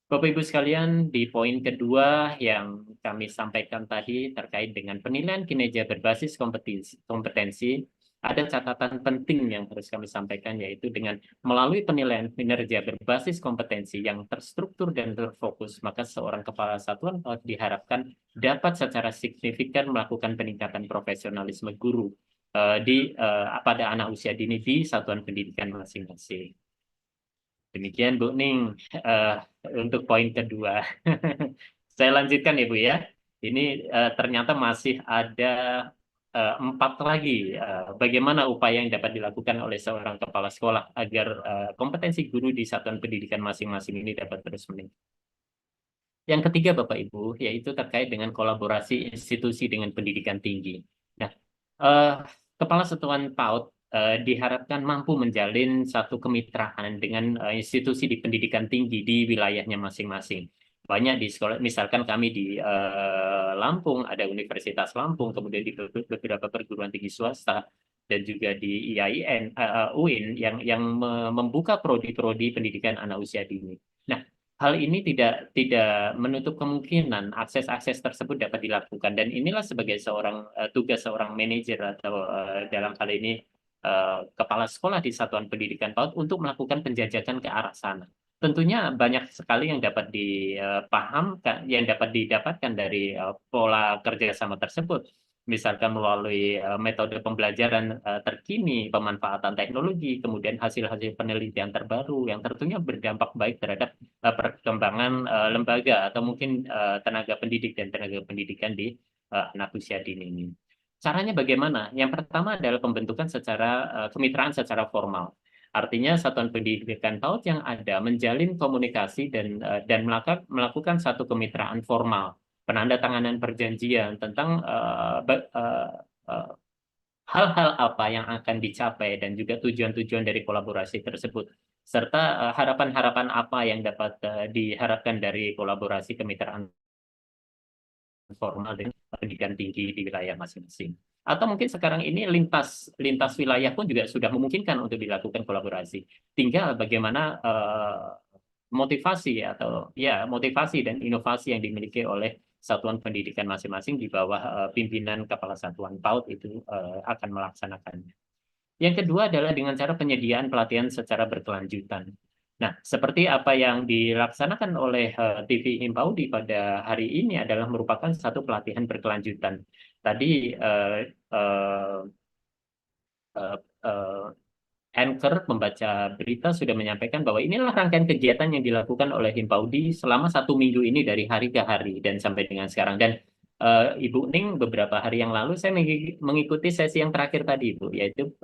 Bapak Ibu sekalian, di poin kedua yang kami sampaikan tadi terkait dengan penilaian kinerja berbasis kompetensi, ada catatan penting yang harus kami sampaikan, yaitu dengan melalui penilaian kinerja berbasis kompetensi yang terstruktur dan terfokus, maka seorang kepala satuan diharapkan dapat secara signifikan melakukan peningkatan profesionalisme guru pada anak usia dini di satuan pendidikan masing-masing. Demikian Bu Ning untuk poin kedua. Saya lanjutkan ya Bu ya. Ini ternyata masih ada 4 lagi. Bagaimana upaya yang dapat dilakukan oleh seorang kepala sekolah agar kompetensi guru di satuan pendidikan masing-masing ini dapat terus meningkat. Yang ketiga Bapak Ibu, yaitu terkait dengan kolaborasi institusi dengan pendidikan tinggi. Nah, kepala satuan PAUD diharapkan mampu menjalin satu kemitraan dengan institusi di pendidikan tinggi di wilayahnya masing-masing. Banyak di sekolah, misalkan kami di Lampung, ada Universitas Lampung, kemudian di beberapa perguruan tinggi swasta, dan juga di IAIN, UIN, yang membuka prodi-prodi pendidikan anak usia dini. Nah, hal ini tidak menutup kemungkinan akses-akses tersebut dapat dilakukan, dan inilah sebagai tugas seorang manajer atau dalam hal ini kepala sekolah di satuan pendidikan PAUD untuk melakukan penjajakan ke arah sana. Tentunya banyak sekali yang dapat dipahamkan, yang dapat didapatkan dari pola kerjasama tersebut. Misalkan melalui metode pembelajaran terkini, pemanfaatan teknologi, kemudian hasil-hasil penelitian terbaru yang tentunya berdampak baik terhadap perkembangan lembaga atau mungkin tenaga pendidik dan tenaga pendidikan di anak usia dini ini. Caranya bagaimana? Yang pertama adalah pembentukan kemitraan secara formal. Artinya satuan pendidikan PAUD yang ada menjalin komunikasi dan melakukan satu kemitraan formal, penandatanganan perjanjian tentang hal-hal apa yang akan dicapai dan juga tujuan-tujuan dari kolaborasi tersebut, serta harapan-harapan apa yang dapat diharapkan dari kolaborasi kemitraan formal dengan pendidikan tinggi di wilayah masing-masing. Atau mungkin sekarang ini lintas wilayah pun juga sudah memungkinkan untuk dilakukan kolaborasi. Tinggal bagaimana motivasi atau ya motivasi dan inovasi yang dimiliki oleh satuan pendidikan masing-masing di bawah pimpinan kepala satuan PAUD itu akan melaksanakannya. Yang kedua adalah dengan cara penyediaan pelatihan secara berkelanjutan. Nah, seperti apa yang dilaksanakan oleh TV Himpaudi pada hari ini adalah merupakan satu pelatihan berkelanjutan. Tadi anchor pembaca berita sudah menyampaikan bahwa inilah rangkaian kegiatan yang dilakukan oleh Himpaudi selama 1 minggu ini dari hari ke hari dan sampai dengan sekarang. Dan Ibu Ning beberapa hari yang lalu saya mengikuti sesi yang terakhir tadi, Ibu, yaitu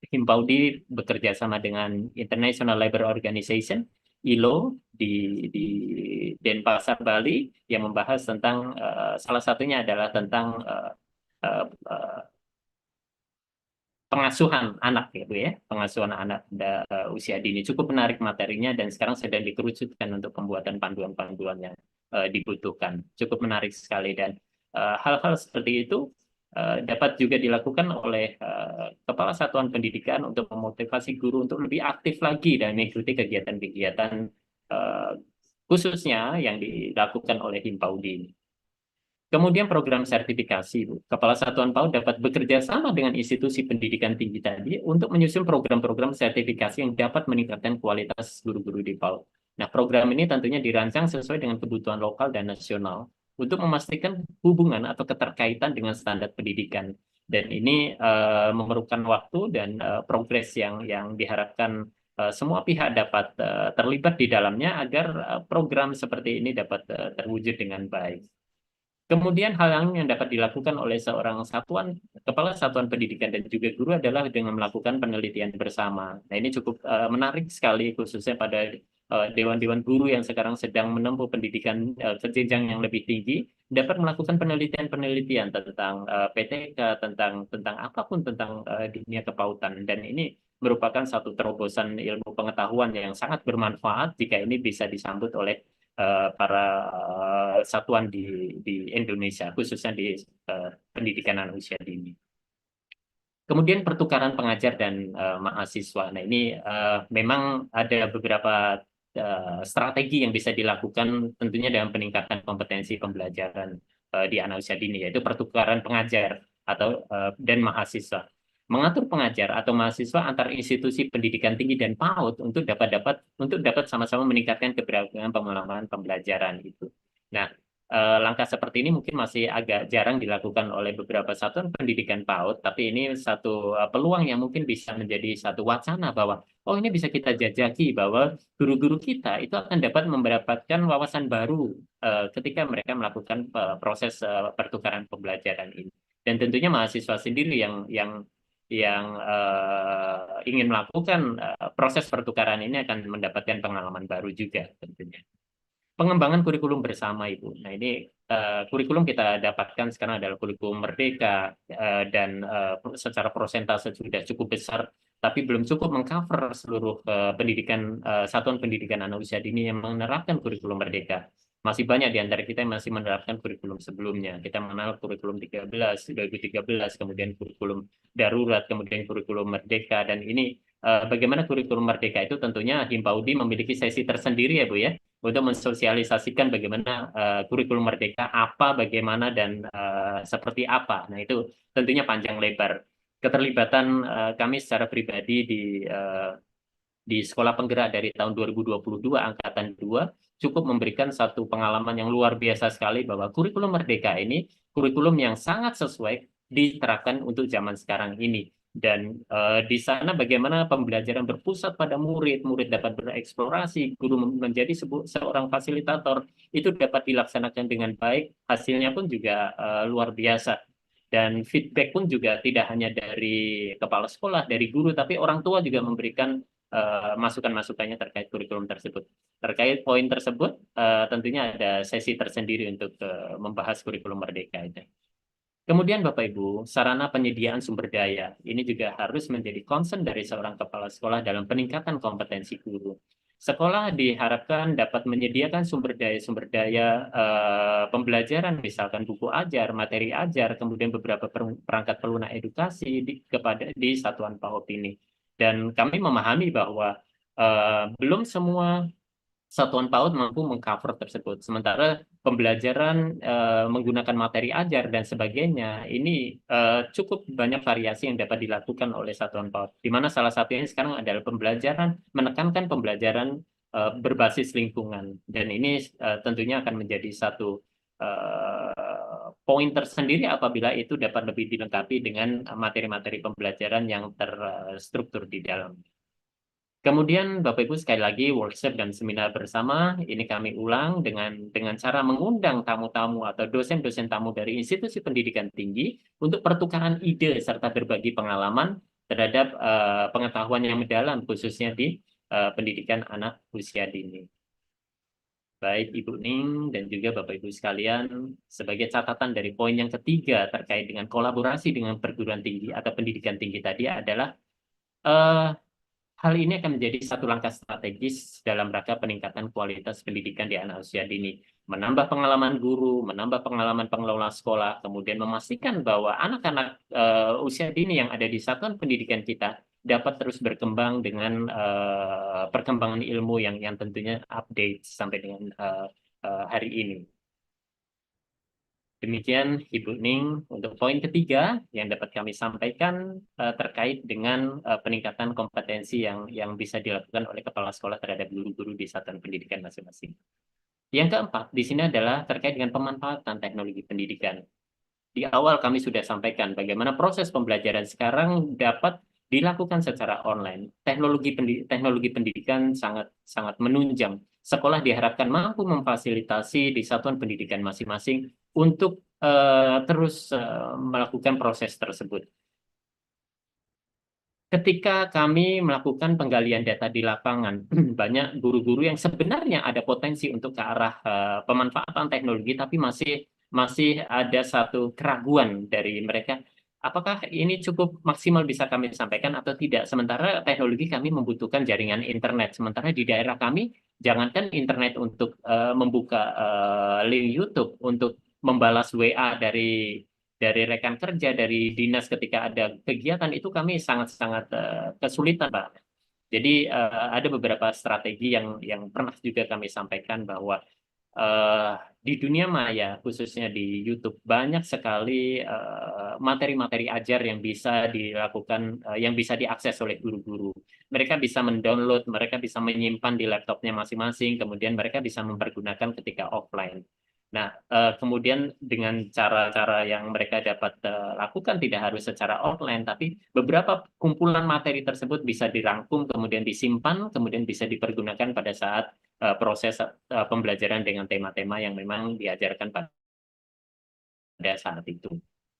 Himpaudi bekerja sama dengan International Labour Organization ILO di Denpasar, Bali, yang membahas tentang salah satunya adalah tentang pengasuhan anak, ya Bu ya, pengasuhan anak usia dini. Cukup menarik materinya dan sekarang sedang dikerucutkan untuk pembuatan panduan-panduan yang dibutuhkan. Cukup menarik sekali dan hal-hal seperti itu dapat juga dilakukan oleh kepala satuan pendidikan untuk memotivasi guru untuk lebih aktif lagi dan mengikuti kegiatan-kegiatan khususnya yang dilakukan oleh Himpaudi ini. Kemudian program sertifikasi, Bu. Kepala Satuan PAUD dapat bekerja sama dengan institusi pendidikan tinggi tadi untuk menyusun program-program sertifikasi yang dapat meningkatkan kualitas guru-guru di PAUD. Nah, program ini tentunya dirancang sesuai dengan kebutuhan lokal dan nasional untuk memastikan hubungan atau keterkaitan dengan standar pendidikan. Dan ini memerlukan waktu dan progres yang diharapkan semua pihak dapat terlibat di dalamnya agar program seperti ini dapat terwujud dengan baik. Kemudian hal yang dapat dilakukan oleh seorang kepala satuan pendidikan dan juga guru adalah dengan melakukan penelitian bersama. Nah, ini cukup menarik sekali khususnya pada dewan-dewan guru yang sekarang sedang menempuh pendidikan ke jenjang yang lebih tinggi, dapat melakukan penelitian-penelitian tentang PTK, tentang apapun tentang dunia kepautan. Dan ini merupakan satu terobosan ilmu pengetahuan yang sangat bermanfaat jika ini bisa disambut oleh para satuan di Indonesia, khususnya di pendidikan anak usia dini. Kemudian pertukaran pengajar dan mahasiswa. Nah, ini memang ada beberapa strategi yang bisa dilakukan tentunya dalam peningkatan kompetensi pembelajaran di anak usia dini, yaitu pertukaran pengajar atau dan mahasiswa. Mengatur pengajar atau mahasiswa antar institusi pendidikan tinggi dan PAUD untuk dapat sama-sama meningkatkan keberagaman pengalaman pembelajaran itu. Nah, langkah seperti ini mungkin masih agak jarang dilakukan oleh beberapa satuan pendidikan PAUD, tapi ini satu peluang yang mungkin bisa menjadi satu wacana bahwa ini bisa kita jajaki bahwa guru-guru kita itu akan dapat mendapatkan wawasan baru ketika mereka melakukan proses pertukaran pembelajaran ini. Dan tentunya mahasiswa sendiri yang ingin melakukan proses pertukaran ini akan mendapatkan pengalaman baru juga tentunya. Pengembangan kurikulum bersama, Ibu. Nah, ini kurikulum kita dapatkan sekarang adalah kurikulum merdeka dan secara persentase sudah cukup besar, tapi belum cukup mengcover seluruh satuan pendidikan anak usia dini yang menerapkan kurikulum merdeka. Masih banyak di antara kita yang masih menerapkan kurikulum sebelumnya. Kita mengenal kurikulum 2013, kemudian kurikulum darurat, kemudian kurikulum merdeka, dan ini bagaimana kurikulum merdeka itu tentunya Himpaudi memiliki sesi tersendiri, ya Bu ya, untuk mensosialisasikan bagaimana kurikulum merdeka apa, bagaimana, dan seperti apa. Nah, itu tentunya panjang lebar. Keterlibatan kami secara pribadi di Sekolah Penggerak dari tahun 2022 Angkatan 2 cukup memberikan satu pengalaman yang luar biasa sekali bahwa kurikulum merdeka ini kurikulum yang sangat sesuai diterapkan untuk zaman sekarang ini. Dan di sana bagaimana pembelajaran berpusat pada murid dapat bereksplorasi, guru menjadi seorang fasilitator, itu dapat dilaksanakan dengan baik, hasilnya pun juga luar biasa. Dan feedback pun juga tidak hanya dari kepala sekolah, dari guru, tapi orang tua juga memberikan masukan-masukannya terkait kurikulum tersebut. Terkait poin tersebut, tentunya ada sesi tersendiri untuk membahas kurikulum merdeka itu. Kemudian Bapak Ibu, sarana penyediaan sumber daya ini juga harus menjadi concern dari seorang kepala sekolah dalam peningkatan kompetensi guru. sekolah diharapkan dapat menyediakan sumber daya pembelajaran, misalkan buku ajar, materi ajar, kemudian beberapa perangkat pelunak edukasi di satuan PAUD ini. Dan kami memahami bahwa belum semua satuan PAUD mampu mengcover tersebut. Sementara pembelajaran menggunakan materi ajar dan sebagainya, ini cukup banyak variasi yang dapat dilakukan oleh satuan PAUD. Di mana salah satunya sekarang adalah menekankan pembelajaran berbasis lingkungan. Dan ini tentunya akan menjadi satu poin tersendiri apabila itu dapat lebih dilengkapi dengan materi-materi pembelajaran yang terstruktur di dalam. Kemudian Bapak Ibu sekali lagi workshop dan seminar bersama ini kami ulang dengan cara mengundang tamu-tamu atau dosen-dosen tamu dari institusi pendidikan tinggi untuk pertukaran ide serta berbagi pengalaman terhadap pengetahuan yang mendalam khususnya di pendidikan anak usia dini. Baik Ibu Ning dan juga Bapak Ibu sekalian, sebagai catatan dari poin yang ketiga terkait dengan kolaborasi dengan perguruan tinggi atau pendidikan tinggi tadi adalah hal ini akan menjadi satu langkah strategis dalam rangka peningkatan kualitas pendidikan di anak usia dini. Menambah pengalaman guru, menambah pengalaman pengelola sekolah, kemudian memastikan bahwa anak-anak usia dini yang ada di satuan pendidikan kita dapat terus berkembang dengan perkembangan ilmu yang tentunya update sampai dengan hari ini. Demikian Ibu Ning untuk poin ketiga yang dapat kami sampaikan terkait dengan peningkatan kompetensi yang bisa dilakukan oleh kepala sekolah terhadap guru-guru di satuan pendidikan masing-masing. Yang keempat di sini adalah terkait dengan pemanfaatan teknologi pendidikan. Di awal kami sudah sampaikan bagaimana proses pembelajaran sekarang dapat dilakukan secara online. Teknologi pendidikan sangat menunjang. Sekolah diharapkan mampu memfasilitasi di satuan pendidikan masing-masing untuk terus melakukan proses tersebut. Ketika kami melakukan penggalian data di lapangan, banyak guru-guru yang sebenarnya ada potensi untuk ke arah pemanfaatan teknologi, tapi masih ada satu keraguan dari mereka. Apakah ini cukup maksimal bisa kami sampaikan atau tidak? Sementara teknologi kami membutuhkan jaringan internet. Sementara di daerah kami, jangankan internet untuk membuka link YouTube, untuk membalas WA dari rekan kerja, dari dinas ketika ada kegiatan, itu kami sangat-sangat kesulitan, Pak. Jadi ada beberapa strategi yang pernah juga kami sampaikan bahwa di dunia maya, khususnya di YouTube, banyak sekali materi-materi ajar yang bisa dilakukan, yang bisa diakses oleh guru-guru. Mereka bisa mendownload, mereka bisa menyimpan di laptopnya masing-masing, kemudian mereka bisa mempergunakan ketika offline. Nah, kemudian dengan cara-cara yang mereka dapat lakukan tidak harus secara offline, tapi beberapa kumpulan materi tersebut bisa dirangkum, kemudian disimpan, kemudian bisa dipergunakan pada saat proses pembelajaran dengan tema-tema yang memang diajarkan pada saat itu.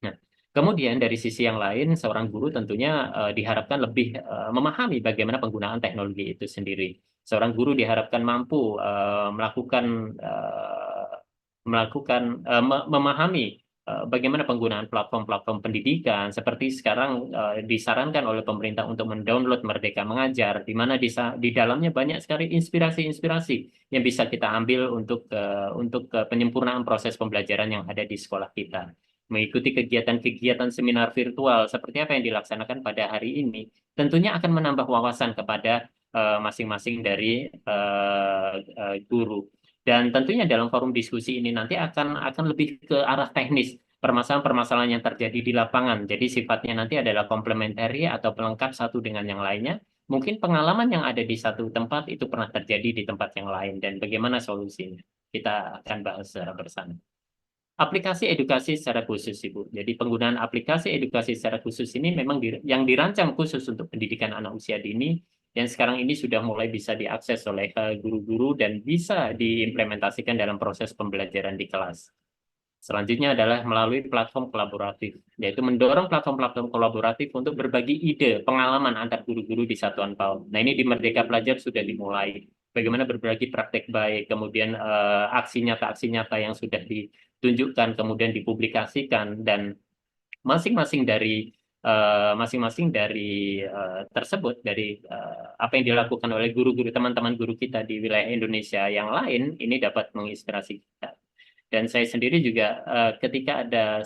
Nah, kemudian dari sisi yang lain, seorang guru tentunya diharapkan lebih memahami bagaimana penggunaan teknologi itu sendiri. Seorang guru diharapkan mampu memahami bagaimana penggunaan platform-platform pendidikan, seperti sekarang disarankan oleh pemerintah untuk mendownload Merdeka Mengajar, di mana di dalamnya banyak sekali inspirasi-inspirasi yang bisa kita ambil untuk penyempurnaan proses pembelajaran yang ada di sekolah kita. Mengikuti kegiatan-kegiatan seminar virtual seperti apa yang dilaksanakan pada hari ini, tentunya akan menambah wawasan kepada masing-masing dari guru. Dan tentunya dalam forum diskusi ini nanti akan lebih ke arah teknis, permasalahan-permasalahan yang terjadi di lapangan. Jadi sifatnya nanti adalah komplementari atau pelengkap satu dengan yang lainnya. Mungkin pengalaman yang ada di satu tempat itu pernah terjadi di tempat yang lain, dan bagaimana solusinya. Kita akan bahas secara bersama. Aplikasi edukasi secara khusus, Ibu. Jadi penggunaan aplikasi edukasi secara khusus ini memang yang dirancang khusus untuk pendidikan anak usia dini, yang sekarang ini sudah mulai bisa diakses oleh guru-guru dan bisa diimplementasikan dalam proses pembelajaran di kelas. Selanjutnya adalah melalui platform kolaboratif, yaitu mendorong platform-platform kolaboratif untuk berbagi ide, pengalaman antar guru-guru di satuan PAUD. Nah, ini di Merdeka Belajar sudah dimulai. Bagaimana berbagi praktek baik, kemudian aksi nyata yang sudah ditunjukkan, kemudian dipublikasikan, dan masing-masing dari masing-masing dari tersebut, dari apa yang dilakukan oleh guru-guru, teman-teman guru kita di wilayah Indonesia yang lain, ini dapat menginspirasi kita. Dan saya sendiri juga ketika ada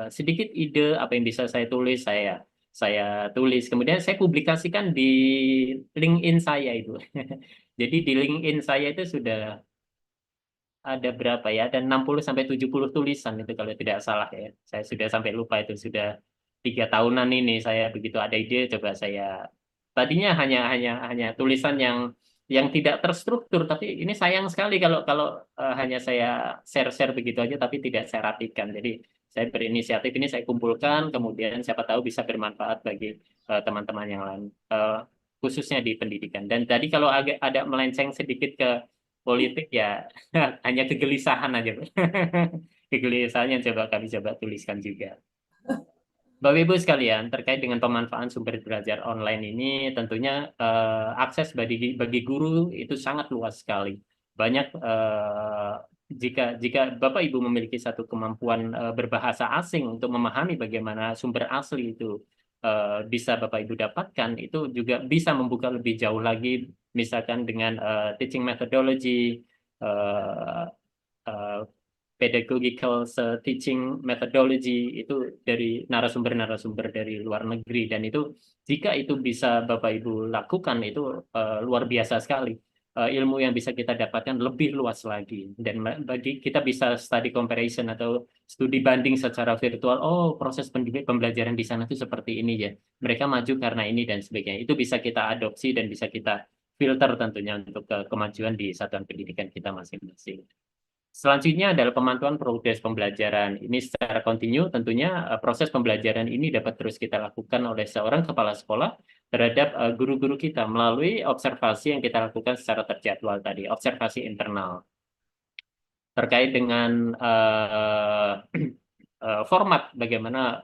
sedikit ide apa yang bisa saya tulis, saya tulis, kemudian saya publikasikan di LinkedIn saya itu. Jadi di LinkedIn saya itu sudah ada berapa ya? Ada 60 sampai 70 tulisan itu kalau tidak salah ya. Saya sudah sampai lupa itu, sudah 3 tahunan ini saya begitu ada ide coba saya. Tadinya hanya tulisan yang tidak terstruktur, tapi ini sayang sekali kalau hanya saya share begitu aja tapi tidak saya rapikan. Jadi saya berinisiatif ini saya kumpulkan, kemudian siapa tahu bisa bermanfaat bagi teman-teman yang lain, khususnya di pendidikan. Dan tadi kalau agak ada melenceng sedikit ke politik ya hanya kegelisahan aja. Kegelisahan yang kami coba tuliskan juga. Bapak Ibu sekalian, terkait dengan pemanfaatan sumber belajar online ini, tentunya akses bagi guru itu sangat luas sekali. Banyak jika Bapak Ibu memiliki satu kemampuan berbahasa asing untuk memahami bagaimana sumber asli itu bisa Bapak Ibu dapatkan, itu juga bisa membuka lebih jauh lagi, misalkan dengan teaching methodology, pedagogical teaching methodology itu dari narasumber-narasumber dari luar negeri, dan itu jika itu bisa Bapak Ibu lakukan itu luar biasa sekali. Ilmu yang bisa kita dapatkan lebih luas lagi, dan bagi kita bisa study comparison atau studi banding secara virtual. Oh, proses pembelajaran di sana itu seperti ini ya, mereka maju karena ini dan sebagainya. Itu bisa kita adopsi dan bisa kita filter tentunya untuk kemajuan di satuan pendidikan kita masing-masing. Selanjutnya adalah pemantauan progres pembelajaran. Ini secara kontinu tentunya proses pembelajaran ini dapat terus kita lakukan oleh seorang kepala sekolah terhadap guru-guru kita melalui observasi yang kita lakukan secara terjadwal tadi, observasi internal. Terkait dengan format bagaimana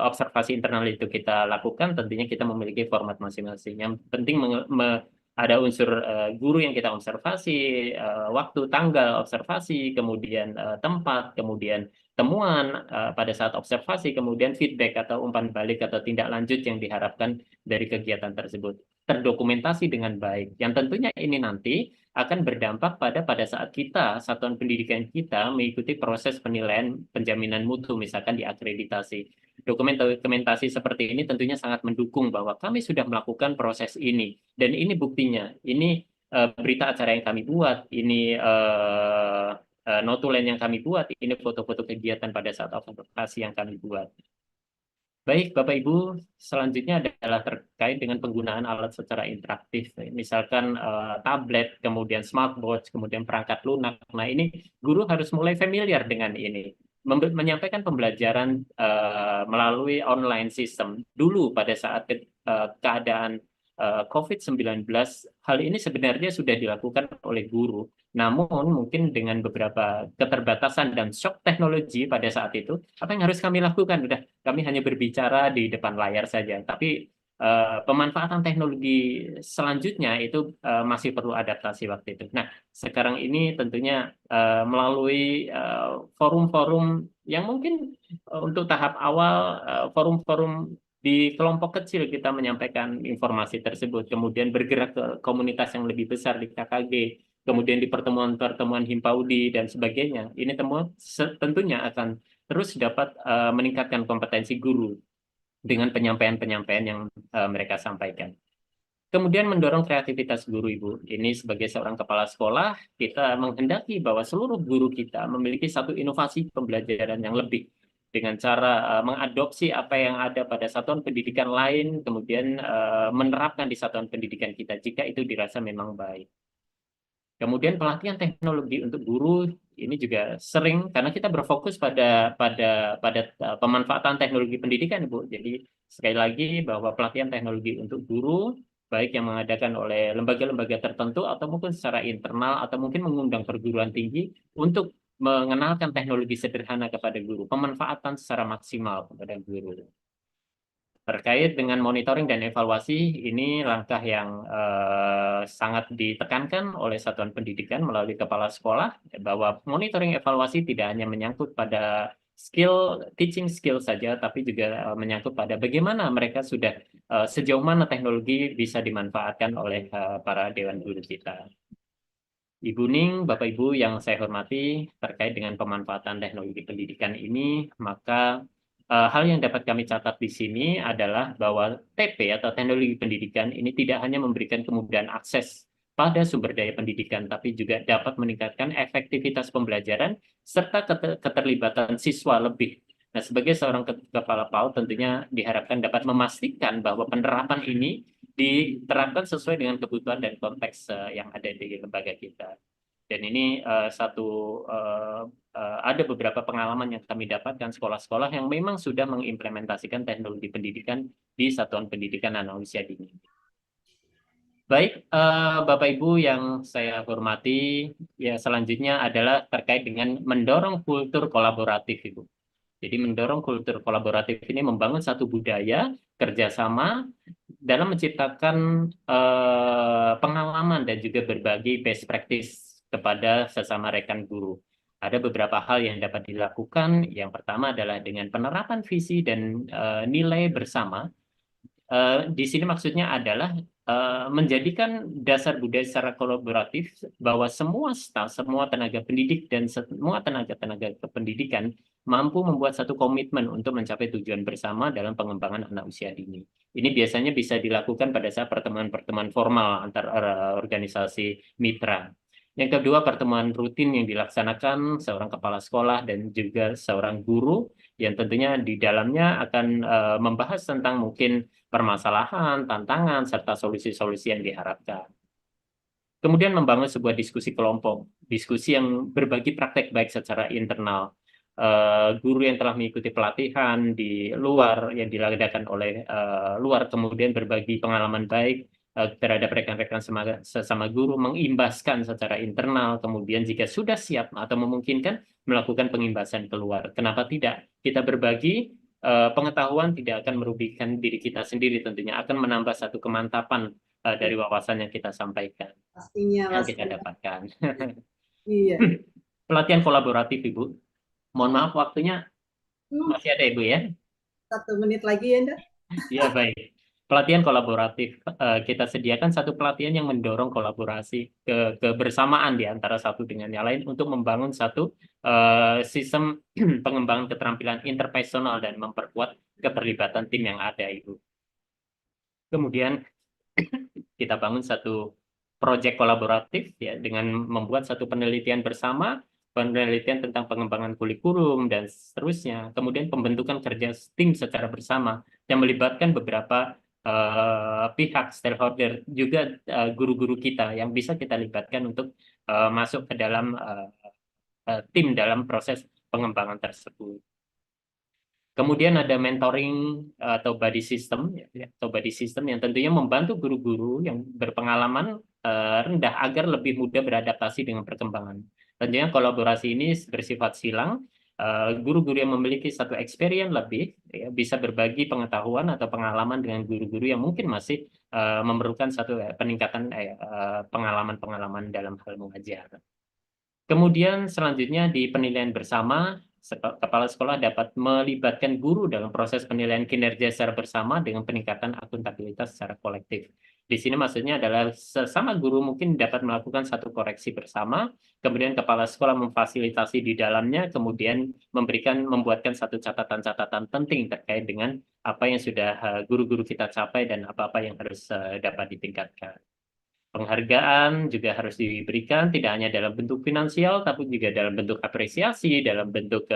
observasi internal itu kita lakukan, tentunya kita memiliki format masing-masing. Yang penting ada unsur guru yang kita observasi, waktu, tanggal observasi, kemudian tempat, kemudian temuan pada saat observasi, kemudian feedback atau umpan balik atau tindak lanjut yang diharapkan dari kegiatan tersebut. Terdokumentasi dengan baik, yang tentunya ini nanti akan berdampak pada saat kita, satuan pendidikan kita, mengikuti proses penilaian penjaminan mutu, misalkan di akreditasi. Dokumentasi seperti ini tentunya sangat mendukung bahwa kami sudah melakukan proses ini, dan ini buktinya, ini berita acara yang kami buat, ini notulen yang kami buat, ini foto-foto kegiatan pada saat observasi yang kami buat. Baik, Bapak Ibu, selanjutnya adalah terkait dengan penggunaan alat secara interaktif, misalkan tablet, kemudian smartwatch, kemudian perangkat lunak. Nah, ini guru harus mulai familiar dengan ini. Menyampaikan pembelajaran melalui online system. Dulu pada saat keadaan COVID-19, hal ini sebenarnya sudah dilakukan oleh guru. Namun mungkin dengan beberapa keterbatasan dan shock teknologi pada saat itu, apa yang harus kami lakukan? Udah, kami hanya berbicara di depan layar saja. Tapi pemanfaatan teknologi selanjutnya itu masih perlu adaptasi waktu itu. Nah, sekarang ini tentunya melalui forum-forum yang mungkin untuk tahap awal, forum-forum di kelompok kecil kita menyampaikan informasi tersebut, kemudian bergerak ke komunitas yang lebih besar di KKG, kemudian di pertemuan-pertemuan Himpaudi dan sebagainya. Ini tentunya akan terus dapat meningkatkan kompetensi guru dengan penyampaian-penyampaian yang mereka sampaikan. Kemudian mendorong kreativitas guru, Ibu. Ini sebagai seorang kepala sekolah, kita menghendaki bahwa seluruh guru kita memiliki satu inovasi pembelajaran yang lebih, dengan cara mengadopsi apa yang ada pada satuan pendidikan lain, kemudian menerapkan di satuan pendidikan kita jika itu dirasa memang baik. Kemudian pelatihan teknologi untuk guru ini juga sering, karena kita berfokus pada pemanfaatan teknologi pendidikan, Bu. Jadi sekali lagi bahwa pelatihan teknologi untuk guru, baik yang mengadakan oleh lembaga-lembaga tertentu atau mungkin secara internal atau mungkin mengundang perguruan tinggi untuk mengenalkan teknologi sederhana kepada guru, pemanfaatan secara maksimal kepada guru. Terkait dengan monitoring dan evaluasi, ini langkah yang sangat ditekankan oleh satuan pendidikan melalui kepala sekolah, bahwa monitoring evaluasi tidak hanya menyangkut pada teaching skill saja, tapi juga menyangkut pada bagaimana mereka sudah sejauh mana teknologi bisa dimanfaatkan oleh para dewan guru kita. Ibu Ning, Bapak Ibu yang saya hormati, terkait dengan pemanfaatan teknologi pendidikan ini, maka hal yang dapat kami catat di sini adalah bahwa TP atau teknologi pendidikan ini tidak hanya memberikan kemudahan akses pada sumber daya pendidikan, tapi juga dapat meningkatkan efektivitas pembelajaran serta keterlibatan siswa lebih. Nah, sebagai seorang kepala PAUD tentunya diharapkan dapat memastikan bahwa penerapan ini diterapkan sesuai dengan kebutuhan dan konteks yang ada di lembaga kita. Dan ini ada beberapa pengalaman yang kami dapatkan sekolah-sekolah yang memang sudah mengimplementasikan teknologi pendidikan di satuan pendidikan anak usia dini. Baik, Bapak Ibu yang saya hormati, ya selanjutnya adalah terkait dengan mendorong kultur kolaboratif, Ibu. Jadi mendorong kultur kolaboratif ini membangun satu budaya kerjasama dalam menciptakan pengalaman dan juga berbagi best practice kepada sesama rekan guru. Ada beberapa hal yang dapat dilakukan. Yang pertama adalah dengan penerapan visi dan nilai bersama. Di sini maksudnya adalah menjadikan dasar budaya secara kolaboratif bahwa semua staf, semua tenaga pendidik dan semua tenaga-tenaga kependidikan mampu membuat satu komitmen untuk mencapai tujuan bersama dalam pengembangan anak usia dini. Ini biasanya bisa dilakukan pada saat pertemuan-pertemuan formal antar organisasi mitra. Yang kedua, pertemuan rutin yang dilaksanakan seorang kepala sekolah dan juga seorang guru yang tentunya di dalamnya akan membahas tentang mungkin permasalahan, tantangan, serta solusi-solusi yang diharapkan. Kemudian membangun sebuah diskusi kelompok, diskusi yang berbagi praktek baik secara internal. Guru yang telah mengikuti pelatihan di luar yang diadakan oleh luar, kemudian berbagi pengalaman baik terhadap rekan-rekan sesama guru, mengimbaskan secara internal, kemudian jika sudah siap atau memungkinkan melakukan pengimbasan keluar. Kenapa tidak? Kita berbagi pengetahuan tidak akan merugikan diri kita sendiri, tentunya akan menambah satu kemantapan dari wawasan yang kita sampaikan. Pastinya. Yang kita dapatkan. Iya. Pelatihan kolaboratif, Ibu. Mohon maaf waktunya masih ada, Ibu ya? 1 menit lagi ya, Nda? Iya, baik. Pelatihan kolaboratif, kita sediakan satu pelatihan yang mendorong kolaborasi, kebersamaan di antara satu dengan yang lain untuk membangun satu sistem pengembangan keterampilan interpersonal dan memperkuat keterlibatan tim yang ada, Ibu. Kemudian kita bangun satu proyek kolaboratif ya dengan membuat satu penelitian bersama, penelitian tentang pengembangan kurikulum dan seterusnya. Kemudian pembentukan kerja tim secara bersama yang melibatkan beberapa pihak stakeholder, juga guru-guru kita yang bisa kita libatkan untuk masuk ke dalam tim dalam proses pengembangan tersebut. Kemudian ada mentoring atau buddy system, yang tentunya membantu guru-guru yang berpengalaman rendah agar lebih mudah beradaptasi dengan perkembangan. Tentunya kolaborasi ini bersifat silang. Guru-guru yang memiliki satu experience lebih ya, bisa berbagi pengetahuan atau pengalaman dengan guru-guru yang mungkin masih memerlukan satu peningkatan pengalaman-pengalaman dalam hal mengajar. Kemudian selanjutnya di penilaian bersama, kepala sekolah dapat melibatkan guru dalam proses penilaian kinerja secara bersama dengan peningkatan akuntabilitas secara kolektif. Di sini maksudnya adalah sesama guru mungkin dapat melakukan satu koreksi bersama, kemudian kepala sekolah memfasilitasi di dalamnya, kemudian membuatkan satu catatan-catatan penting terkait dengan apa yang sudah guru-guru kita capai dan apa-apa yang harus dapat ditingkatkan. Penghargaan juga harus diberikan tidak hanya dalam bentuk finansial, tapi juga dalam bentuk apresiasi, dalam bentuk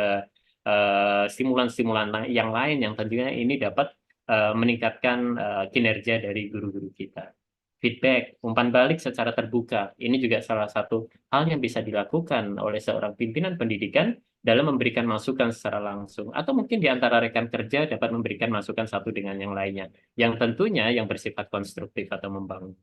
stimulan-stimulan yang lain yang tentunya ini dapat meningkatkan kinerja dari guru-guru kita. Feedback, umpan balik secara terbuka, ini juga salah satu hal yang bisa dilakukan oleh seorang pimpinan pendidikan dalam memberikan masukan secara langsung, atau mungkin di antara rekan kerja dapat memberikan masukan satu dengan yang lainnya, yang tentunya yang bersifat konstruktif atau membangun.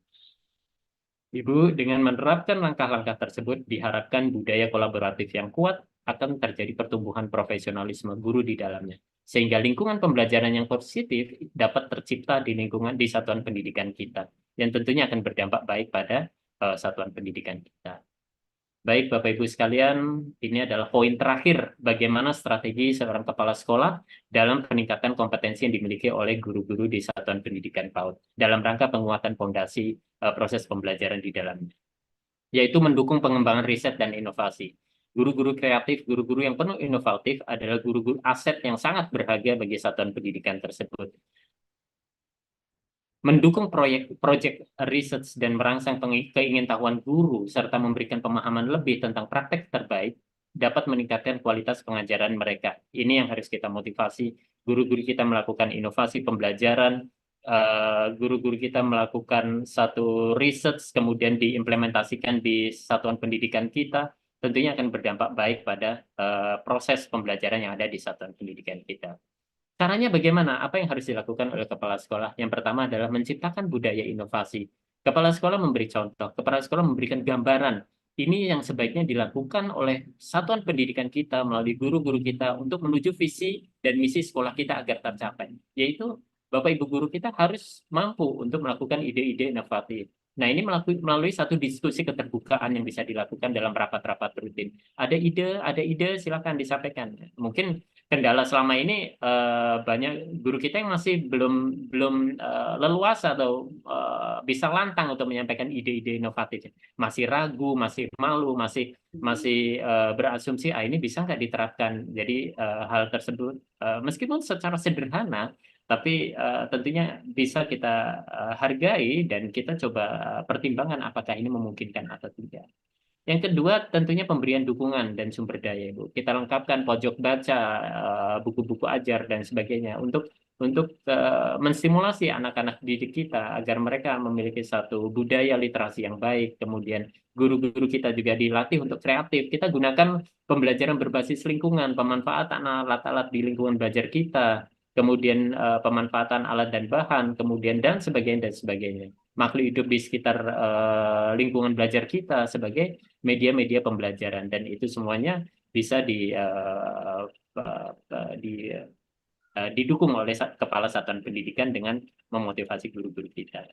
Ibu, dengan menerapkan langkah-langkah tersebut, diharapkan budaya kolaboratif yang kuat akan terjadi pertumbuhan profesionalisme guru di dalamnya, sehingga lingkungan pembelajaran yang positif dapat tercipta di lingkungan di satuan pendidikan kita, yang tentunya akan berdampak baik pada satuan pendidikan kita. Baik, Bapak Ibu sekalian, ini adalah poin terakhir bagaimana strategi seorang kepala sekolah dalam peningkatan kompetensi yang dimiliki oleh guru-guru di satuan pendidikan PAUD dalam rangka penguatan fondasi proses pembelajaran di dalamnya, yaitu mendukung pengembangan riset dan inovasi. Guru-guru kreatif, guru-guru yang penuh inovatif adalah guru-guru aset yang sangat berharga bagi satuan pendidikan tersebut. Mendukung proyek research dan merangsang keingintahuan guru serta memberikan pemahaman lebih tentang praktek terbaik dapat meningkatkan kualitas pengajaran mereka. Ini yang harus kita motivasi. Guru-guru kita melakukan inovasi pembelajaran, guru-guru kita melakukan satu research kemudian diimplementasikan di satuan pendidikan kita, tentunya akan berdampak baik pada proses pembelajaran yang ada di satuan pendidikan kita. Caranya bagaimana? Apa yang harus dilakukan oleh kepala sekolah? Yang pertama adalah menciptakan budaya inovasi. Kepala sekolah memberi contoh, kepala sekolah memberikan gambaran. Ini yang sebaiknya dilakukan oleh satuan pendidikan kita melalui guru-guru kita untuk menuju visi dan misi sekolah kita agar tercapai. Yaitu Bapak Ibu guru kita harus mampu untuk melakukan ide-ide inovatif. Nah, ini melalui satu diskusi keterbukaan yang bisa dilakukan dalam rapat-rapat rutin. Ada ide, silakan disampaikan. Mungkin kendala selama ini banyak guru kita yang masih belum leluasa atau bisa lantang untuk menyampaikan ide-ide inovatif, masih ragu, masih malu, masih berasumsi ini bisa nggak diterapkan. Jadi hal tersebut meskipun secara sederhana tapi tentunya bisa kita hargai dan kita coba pertimbangkan apakah ini memungkinkan atau tidak. Yang kedua, tentunya pemberian dukungan dan sumber daya, Ibu. Kita lengkapkan pojok baca, buku-buku ajar, dan sebagainya untuk menstimulasi anak-anak didik kita agar mereka memiliki satu budaya literasi yang baik. Kemudian guru-guru kita juga dilatih untuk kreatif. Kita gunakan pembelajaran berbasis lingkungan, pemanfaatan alat-alat di lingkungan belajar kita, kemudian pemanfaatan alat dan bahan, kemudian dan sebagainya. Makhluk hidup di sekitar lingkungan belajar kita sebagai media-media pembelajaran, dan itu semuanya bisa didukung oleh kepala satuan pendidikan dengan memotivasi guru-guru kita.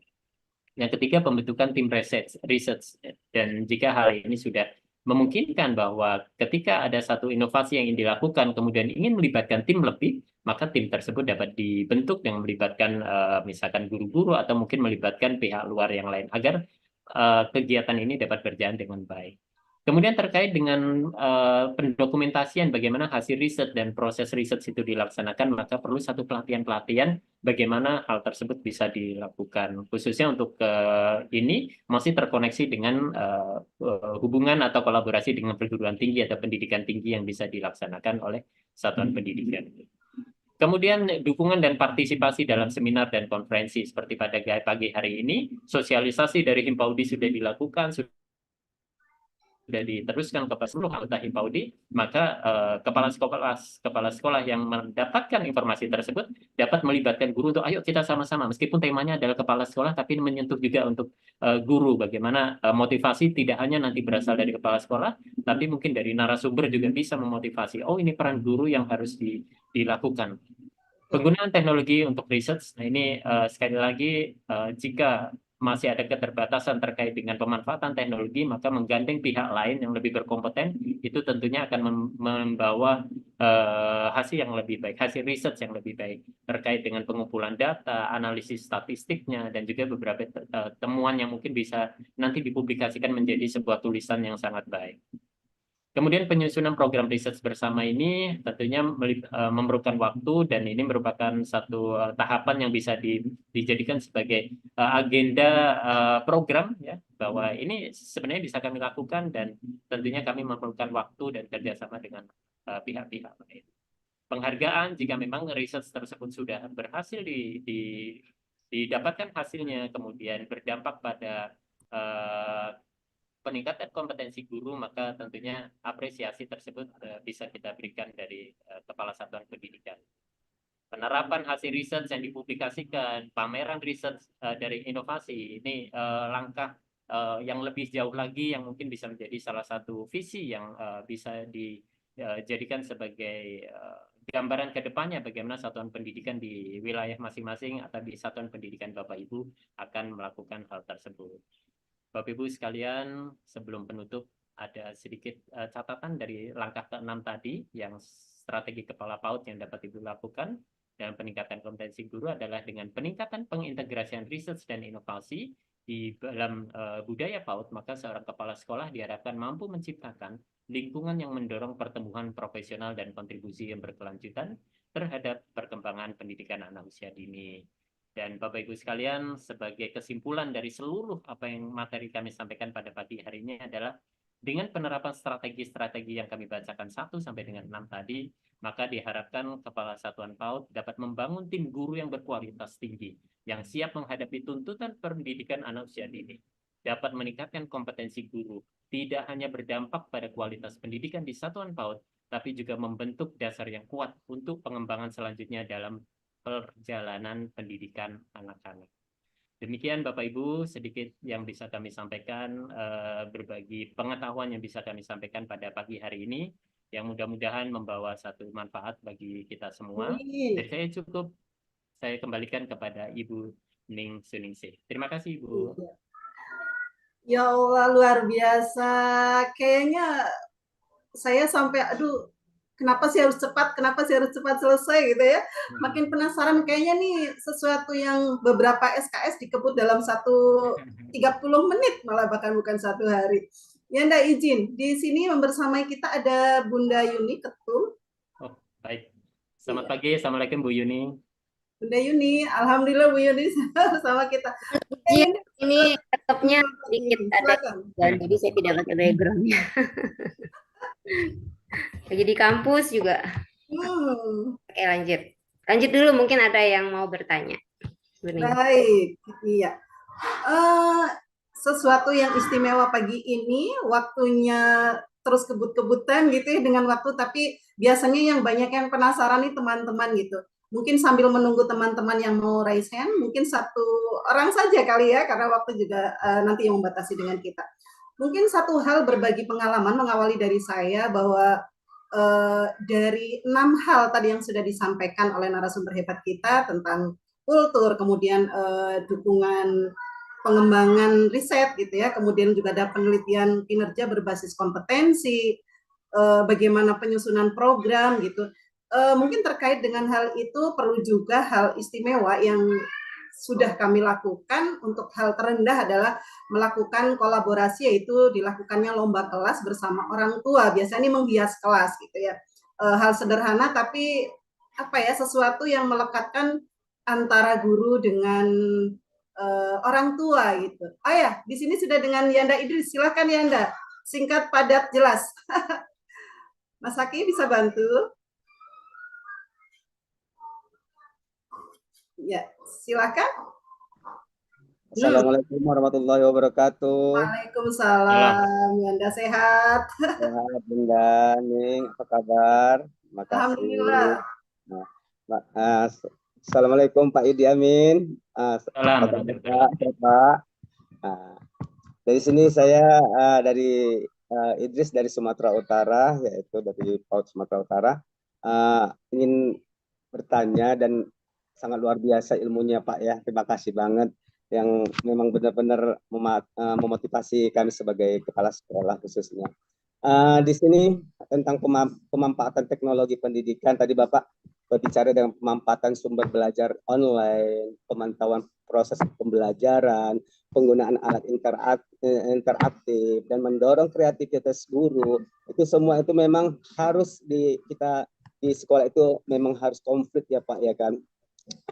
Yang ketiga, pembentukan tim research. Dan jika hal ini sudah memungkinkan bahwa ketika ada satu inovasi yang ingin dilakukan, kemudian ingin melibatkan tim lebih, maka tim tersebut dapat dibentuk dengan melibatkan misalkan guru-guru atau mungkin melibatkan pihak luar yang lain agar kegiatan ini dapat berjalan dengan baik. Kemudian terkait dengan pendokumentasian bagaimana hasil riset dan proses riset itu dilaksanakan, maka perlu satu pelatihan-pelatihan bagaimana hal tersebut bisa dilakukan. Khususnya untuk ini masih terkoneksi dengan hubungan atau kolaborasi dengan perguruan tinggi atau pendidikan tinggi yang bisa dilaksanakan oleh satuan pendidikan. Kemudian dukungan dan partisipasi dalam seminar dan konferensi seperti pada pagi hari ini, sosialisasi dari Himpaudi sudah dilakukan, sudah diteruskan kepada seluruh anggota Himpaudi, maka kepala sekolah yang mendapatkan informasi tersebut dapat melibatkan guru untuk ayo kita sama-sama, meskipun temanya adalah kepala sekolah, tapi menyentuh juga untuk guru, bagaimana motivasi tidak hanya nanti berasal dari kepala sekolah, tapi mungkin dari narasumber juga bisa memotivasi, oh ini peran guru yang harus dilakukan. Penggunaan teknologi untuk research, nah ini sekali lagi jika masih ada keterbatasan terkait dengan pemanfaatan teknologi, maka menggandeng pihak lain yang lebih berkompeten, itu tentunya akan membawa hasil yang lebih baik, hasil research yang lebih baik, terkait dengan pengumpulan data, analisis statistiknya, dan juga beberapa temuan yang mungkin bisa nanti dipublikasikan menjadi sebuah tulisan yang sangat baik. Kemudian penyusunan program riset bersama ini tentunya memerlukan waktu, dan ini merupakan satu tahapan yang bisa dijadikan sebagai agenda program, ya, bahwa ini sebenarnya bisa kami lakukan dan tentunya kami memerlukan waktu dan kerjasama dengan pihak-pihak lain. Penghargaan jika memang riset tersebut sudah berhasil didapatkan hasilnya, kemudian berdampak pada peningkatan kompetensi guru, maka tentunya apresiasi tersebut bisa kita berikan dari kepala satuan pendidikan. Penerapan hasil riset yang dipublikasikan, pameran riset dari inovasi, ini langkah yang lebih jauh lagi yang mungkin bisa menjadi salah satu visi yang bisa dijadikan sebagai gambaran ke depannya bagaimana satuan pendidikan di wilayah masing-masing atau di satuan pendidikan Bapak Ibu akan melakukan hal tersebut. Bapak Ibu sekalian, sebelum penutup, ada sedikit catatan dari langkah ke-6 tadi, yang strategi kepala PAUD yang dapat Ibu lakukan dan peningkatan kompetensi guru adalah dengan peningkatan pengintegrasian riset dan inovasi di dalam budaya PAUD, maka seorang kepala sekolah diharapkan mampu menciptakan lingkungan yang mendorong pertumbuhan profesional dan kontribusi yang berkelanjutan terhadap perkembangan pendidikan anak usia dini. Dan Bapak Ibu sekalian, sebagai kesimpulan dari seluruh apa yang materi kami sampaikan pada pagi hari ini adalah dengan penerapan strategi-strategi yang kami bacakan 1 sampai dengan 6 tadi, maka diharapkan Kepala Satuan PAUD dapat membangun tim guru yang berkualitas tinggi, yang siap menghadapi tuntutan pendidikan anak usia dini, dapat meningkatkan kompetensi guru, tidak hanya berdampak pada kualitas pendidikan di Satuan PAUD, tapi juga membentuk dasar yang kuat untuk pengembangan selanjutnya dalam perjalanan pendidikan anak-anak. Demikian Bapak Ibu, sedikit yang bisa kami sampaikan, berbagi pengetahuan yang bisa kami sampaikan pada pagi hari ini, yang mudah-mudahan membawa satu manfaat bagi kita semua. Dari saya cukup, saya kembalikan kepada Ibu Ning Suningsih. Terima kasih Ibu. Ya Allah, luar biasa. Kayaknya saya sampai, aduh, kenapa sih harus cepat selesai gitu ya. Makin penasaran, kayaknya nih sesuatu yang beberapa SKS dikebut dalam 30 menit, malah bahkan bukan 1 hari. Ya ndak izin, di sini membersamai kita ada Bunda Yuni Ketum. Oh, baik. Selamat pagi, Assalamualaikum Bu Yuni. Bunda Yuni, Alhamdulillah Bu Yuni sama kita. Ini laptopnya sedikit ada, dan jadi saya tidak pakai backgroundnya. Lagi di kampus juga. Oke, lanjut dulu, mungkin ada yang mau bertanya. Baik, iya. Sesuatu yang istimewa pagi ini, waktunya terus kebut-kebutan gitu ya dengan waktu, tapi biasanya yang banyak yang penasaran nih teman-teman gitu. Mungkin sambil menunggu teman-teman yang mau raise hand, mungkin 1 orang saja kali ya, karena waktu juga nanti yang membatasi dengan kita. Mungkin 1 hal berbagi pengalaman mengawali dari saya bahwa dari 6 hal tadi yang sudah disampaikan oleh narasumber hebat kita tentang kultur, kemudian dukungan pengembangan riset gitu ya, kemudian juga ada penelitian kinerja berbasis kompetensi, bagaimana penyusunan program gitu. Mungkin terkait dengan hal itu perlu juga hal istimewa yang sudah kami lakukan. Untuk hal terendah adalah melakukan kolaborasi, yaitu dilakukannya lomba kelas bersama orang tua. Biasanya ini menghias kelas gitu ya. Hal sederhana tapi apa ya, sesuatu yang melekatkan antara guru dengan orang tua gitu. Ya, di sini sudah dengan Yanda Idris. Silakan Yanda, singkat, padat, jelas. Mas Haki bisa bantu? Ya, silakan. Assalamualaikum warahmatullahi wabarakatuh. Waalaikumsalam. Yanda sehat? Sehat Bunda Ning, apa kabar? Makasih. Alhamdulillah. Assalamualaikum Pak Idi Amin. Pak. Dari sini saya dari Idris dari Sumatera Utara, yaitu dari PAUD Sumatera Utara. Ingin bertanya, dan sangat luar biasa ilmunya Pak ya. Terima kasih banget, yang memang benar-benar memotivasi kami sebagai kepala sekolah khususnya. Di sini tentang pemanfaatan teknologi pendidikan, tadi Bapak berbicara dengan pemanfaatan sumber belajar online, pemantauan proses pembelajaran, penggunaan alat interaktif, dan mendorong kreativitas guru. Itu semua itu memang harus kita di sekolah itu memang harus komplit ya Pak ya kan.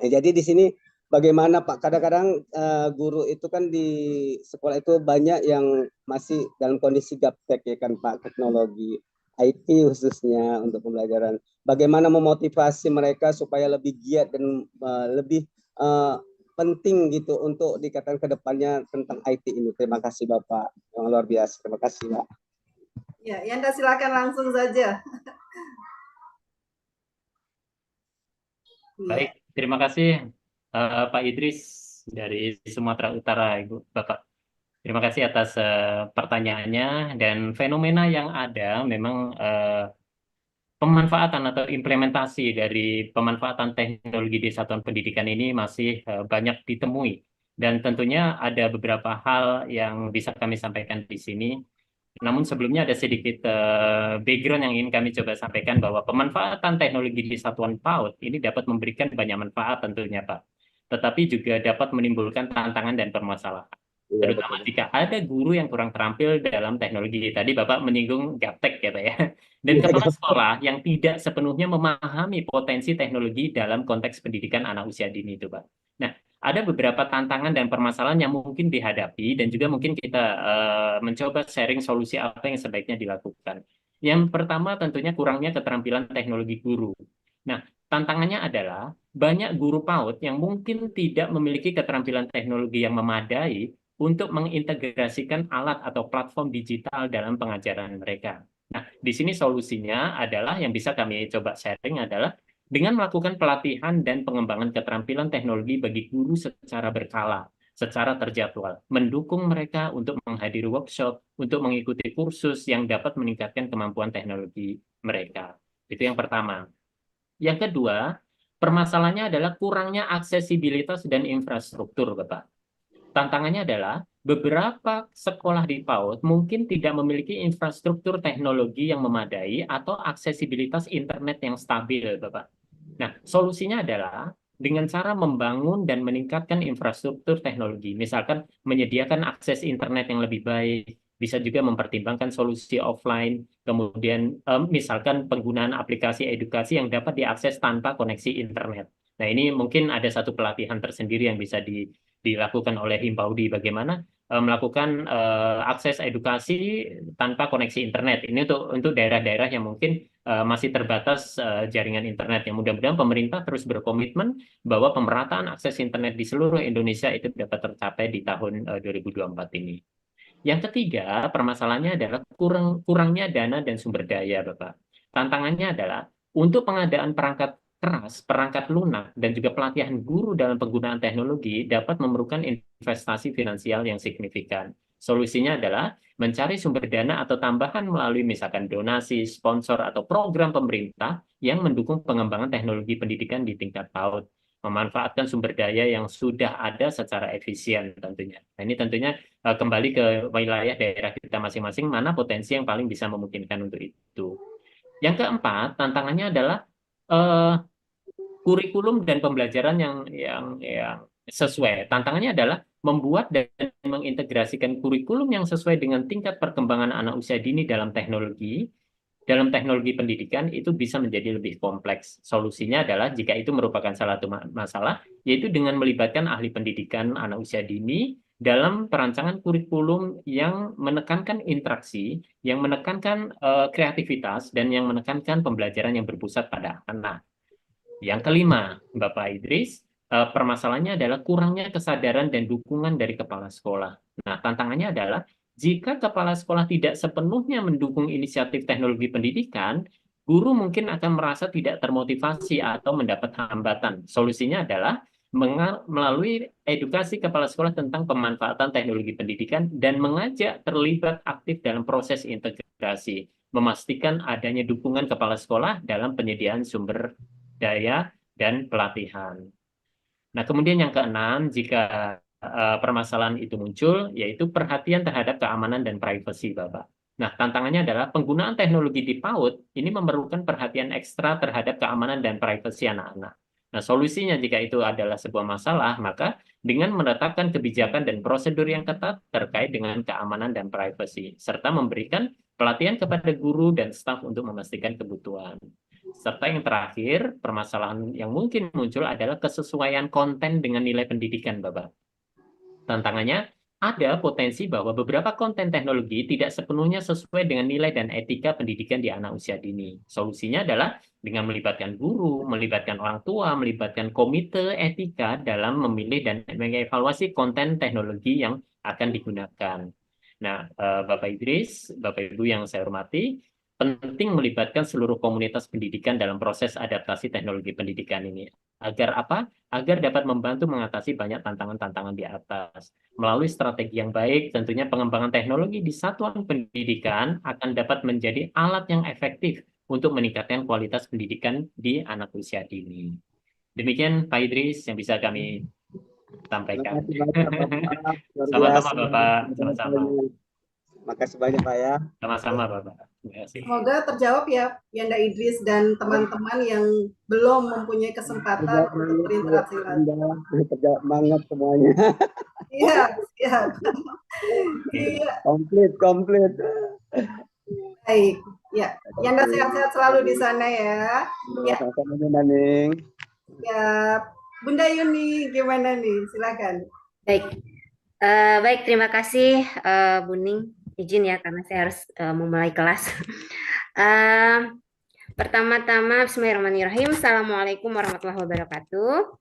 Jadi di sini bagaimana Pak, kadang-kadang guru itu kan di sekolah itu banyak yang masih dalam kondisi gaptek ya kan Pak, teknologi IT khususnya untuk pembelajaran. Bagaimana memotivasi mereka supaya lebih giat dan lebih penting gitu untuk dikatakan ke depannya tentang IT ini. Terima kasih Bapak, yang luar biasa. Terima kasih Pak. Ya, Yanda silakan langsung saja. Baik, terima kasih Pak Idris dari Sumatera Utara, Ibu Bapak. Terima kasih atas pertanyaannya, dan fenomena yang ada memang pemanfaatan atau implementasi dari pemanfaatan teknologi di satuan pendidikan ini masih banyak ditemui, dan tentunya ada beberapa hal yang bisa kami sampaikan di sini. Namun sebelumnya ada sedikit background yang ingin kami coba sampaikan bahwa pemanfaatan teknologi di satuan PAUD ini dapat memberikan banyak manfaat tentunya Pak, tetapi juga dapat menimbulkan tantangan dan permasalahan. Iya, Terutama betul. jika ada guru yang kurang terampil dalam teknologi. Tadi Bapak menyinggung gaptek ya Pak ya. Dan Iya, kepala sekolah yang tidak sepenuhnya memahami potensi teknologi dalam konteks pendidikan anak usia dini itu Pak. Nah, ada beberapa tantangan dan permasalahan yang mungkin dihadapi dan juga mungkin kita mencoba sharing solusi apa yang sebaiknya dilakukan. Yang pertama tentunya kurangnya keterampilan teknologi guru. Nah, tantangannya adalah banyak guru PAUD yang mungkin tidak memiliki keterampilan teknologi yang memadai untuk mengintegrasikan alat atau platform digital dalam pengajaran mereka. Nah, di sini solusinya adalah yang bisa kami coba sharing adalah dengan melakukan pelatihan dan pengembangan keterampilan teknologi bagi guru secara berkala, secara terjadwal, mendukung mereka untuk menghadiri workshop, untuk mengikuti kursus yang dapat meningkatkan kemampuan teknologi mereka. Itu yang pertama. Yang kedua, permasalahannya adalah kurangnya aksesibilitas dan infrastruktur, Bapak. Tantangannya adalah beberapa sekolah di PAUD mungkin tidak memiliki infrastruktur teknologi yang memadai atau aksesibilitas internet yang stabil, Bapak. Nah, solusinya adalah dengan cara membangun dan meningkatkan infrastruktur teknologi, misalkan menyediakan akses internet yang lebih baik, bisa juga mempertimbangkan solusi offline, kemudian misalkan penggunaan aplikasi edukasi yang dapat diakses tanpa koneksi internet. Nah, ini mungkin ada satu pelatihan tersendiri yang bisa dilakukan oleh Himpaudi bagaimana melakukan akses edukasi tanpa koneksi internet. Ini untuk daerah-daerah yang mungkin masih terbatas jaringan internet. Yang mudah-mudahan pemerintah terus berkomitmen bahwa pemerataan akses internet di seluruh Indonesia itu dapat tercapai di tahun 2024 ini. Yang ketiga, permasalahannya adalah kurangnya dana dan sumber daya, Bapak. Tantangannya adalah untuk pengadaan perangkat keras, perangkat lunak, dan juga pelatihan guru dalam penggunaan teknologi dapat memerlukan investasi finansial yang signifikan. Solusinya adalah mencari sumber dana atau tambahan melalui misalkan donasi, sponsor, atau program pemerintah yang mendukung pengembangan teknologi pendidikan di tingkat PAUD, memanfaatkan sumber daya yang sudah ada secara efisien tentunya. Nah, ini tentunya kembali ke wilayah daerah kita masing-masing, mana potensi yang paling bisa memungkinkan untuk itu. Yang keempat, tantangannya adalah kurikulum dan pembelajaran yang sesuai. Tantangannya adalah membuat dan mengintegrasikan kurikulum yang sesuai dengan tingkat perkembangan anak usia dini dalam teknologi pendidikan itu bisa menjadi lebih kompleks. Solusinya adalah jika itu merupakan salah satu masalah, yaitu dengan melibatkan ahli pendidikan anak usia dini dalam perancangan kurikulum yang menekankan interaksi, yang menekankan kreativitas, dan yang menekankan pembelajaran yang berpusat pada anak. Yang kelima, Bapak Idris, permasalahannya adalah kurangnya kesadaran dan dukungan dari kepala sekolah. Nah, tantangannya adalah jika kepala sekolah tidak sepenuhnya mendukung inisiatif teknologi pendidikan, guru mungkin akan merasa tidak termotivasi atau mendapat hambatan. Solusinya adalah melalui edukasi kepala sekolah tentang pemanfaatan teknologi pendidikan dan mengajak terlibat aktif dalam proses integrasi, memastikan adanya dukungan kepala sekolah dalam penyediaan sumber daya dan pelatihan. Nah, kemudian yang keenam, jika permasalahan itu muncul, yaitu perhatian terhadap keamanan dan privasi, Bapak. Nah, tantangannya adalah penggunaan teknologi di PAUD ini memerlukan perhatian ekstra terhadap keamanan dan privasi anak-anak. Nah, solusinya jika itu adalah sebuah masalah, maka dengan menetapkan kebijakan dan prosedur yang ketat terkait dengan keamanan dan privasi, serta memberikan pelatihan kepada guru dan staf untuk memastikan kebutuhan. Serta yang terakhir, permasalahan yang mungkin muncul adalah kesesuaian konten dengan nilai pendidikan, Bapak. Tantangannya, ada potensi bahwa beberapa konten teknologi tidak sepenuhnya sesuai dengan nilai dan etika pendidikan di anak usia dini. Solusinya adalah dengan melibatkan guru, melibatkan orang tua, melibatkan komite etika dalam memilih dan mengevaluasi konten teknologi yang akan digunakan. Nah, Bapak Idris, Bapak Ibu yang saya hormati, penting melibatkan seluruh komunitas pendidikan dalam proses adaptasi teknologi pendidikan ini. Agar apa? Agar dapat membantu mengatasi banyak tantangan-tantangan di atas. Melalui strategi yang baik, tentunya pengembangan teknologi di satuan pendidikan akan dapat menjadi alat yang efektif untuk meningkatkan kualitas pendidikan di anak usia dini. Demikian Pak Idris yang bisa kami sampaikan. Sama-sama Bapak, sama-sama. Makasih banyak Pak ya. Sama-sama Bapak. Terima kasih. Semoga terjawab ya Yanda Idris dan teman-teman yang belum mempunyai kesempatan untuk berinteraksi lagi. Terjawab banget semuanya. Iya, siap. Iya. Komplit. Baik, ya. Yanda sehat-sehat selalu di sana ya. Ya. Sama-sama Naning. Ya, Bunda Yuni gimana nih? Silakan. Baik, baik terima kasih Bu Ning. Izin ya karena saya harus memulai kelas. Pertama-tama, Bismillahirrahmanirrahim. Assalamualaikum warahmatullahi wabarakatuh.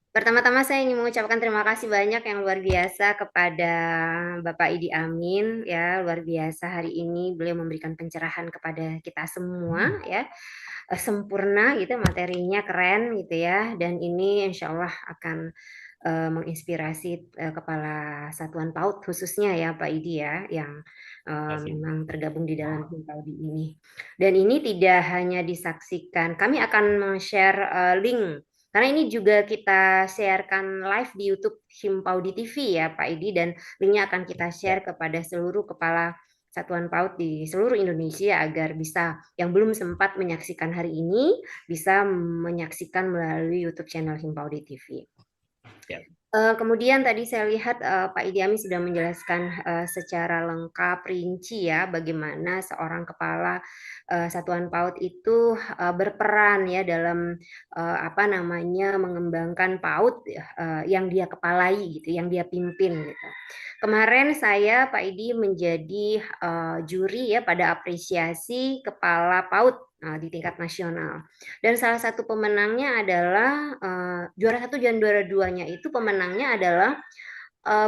Pertama-tama saya ingin mengucapkan terima kasih banyak yang luar biasa kepada Bapak Idi Amin ya, luar biasa hari ini beliau memberikan pencerahan kepada kita semua ya. Sempurna gitu, materinya keren gitu ya, dan ini insya Allah akan menginspirasi kepala satuan PAUD khususnya ya Pak Idi ya, yang memang tergabung di dalam tim PAUD ini. Dan ini tidak hanya disaksikan, kami akan share link karena ini juga kita sharekan live di YouTube Himpaudi TV ya Pak Idi, dan linknya akan kita share kepada seluruh kepala Satuan PAUD di seluruh Indonesia agar bisa yang belum sempat menyaksikan hari ini bisa menyaksikan melalui YouTube channel Himpaudi TV. Ya. Kemudian tadi saya lihat Pak Idi Amin sudah menjelaskan secara lengkap rinci ya bagaimana seorang kepala Satuan PAUD itu berperan ya dalam mengembangkan PAUD yang dia kepalai gitu, yang dia pimpin gitu. Kemarin saya Pak Idi menjadi juri ya pada apresiasi kepala PAUD di tingkat nasional. Dan salah satu pemenangnya adalah juara 1 dan juara 2-nya itu pemenangnya adalah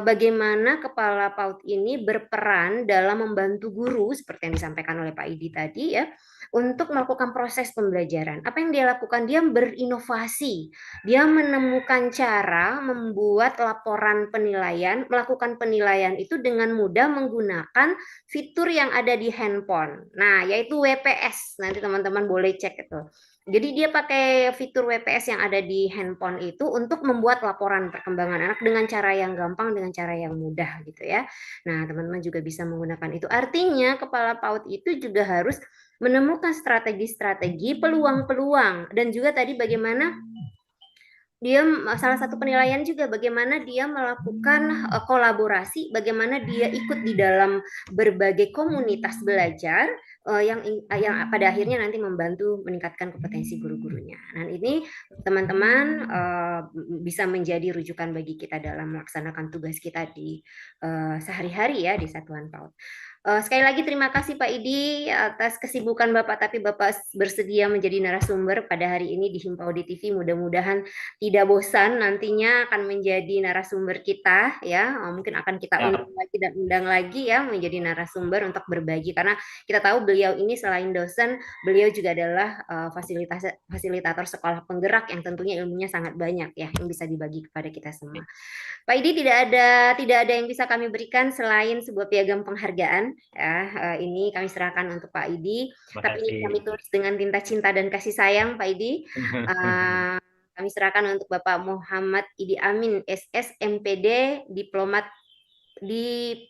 bagaimana kepala PAUD ini berperan dalam membantu guru seperti yang disampaikan oleh Pak Idi tadi ya, untuk melakukan proses pembelajaran. Apa yang dia lakukan? Dia berinovasi. Dia menemukan cara membuat laporan penilaian, melakukan penilaian itu dengan mudah menggunakan fitur yang ada di handphone. Nah, yaitu WPS. Nanti teman-teman boleh cek itu. Jadi dia pakai fitur WPS yang ada di handphone itu untuk membuat laporan perkembangan anak dengan cara yang gampang, dengan cara yang mudah gitu ya. Nah, teman-teman juga bisa menggunakan itu. Artinya kepala PAUD itu juga harus menemukan strategi-strategi, peluang-peluang, dan juga tadi bagaimana dia salah satu penilaian juga bagaimana dia melakukan kolaborasi, bagaimana dia ikut di dalam berbagai komunitas belajar yang pada akhirnya nanti membantu meningkatkan kompetensi guru-gurunya. Nah ini teman-teman bisa menjadi rujukan bagi kita dalam melaksanakan tugas kita di sehari-hari ya di Satuan PAUD. Sekali lagi terima kasih Pak Idi atas kesibukan Bapak, tapi Bapak bersedia menjadi narasumber pada hari ini di Himpaudi TV. Mudah-mudahan tidak bosan nantinya akan menjadi narasumber kita ya. Mungkin akan kita undang lagi ya menjadi narasumber untuk berbagi, karena kita tahu beliau ini selain dosen, beliau juga adalah fasilitator sekolah penggerak yang tentunya ilmunya sangat banyak ya yang bisa dibagi kepada kita semua. Pak Idi, tidak ada yang bisa kami berikan selain sebuah piagam penghargaan. Ya, ini kami serahkan untuk Pak Idi. Tapi ini kami tulis dengan tinta cinta dan kasih sayang, Pak Idi. Kami serahkan untuk Bapak Muhammad Idi Amin, SS, MPD, diplomat di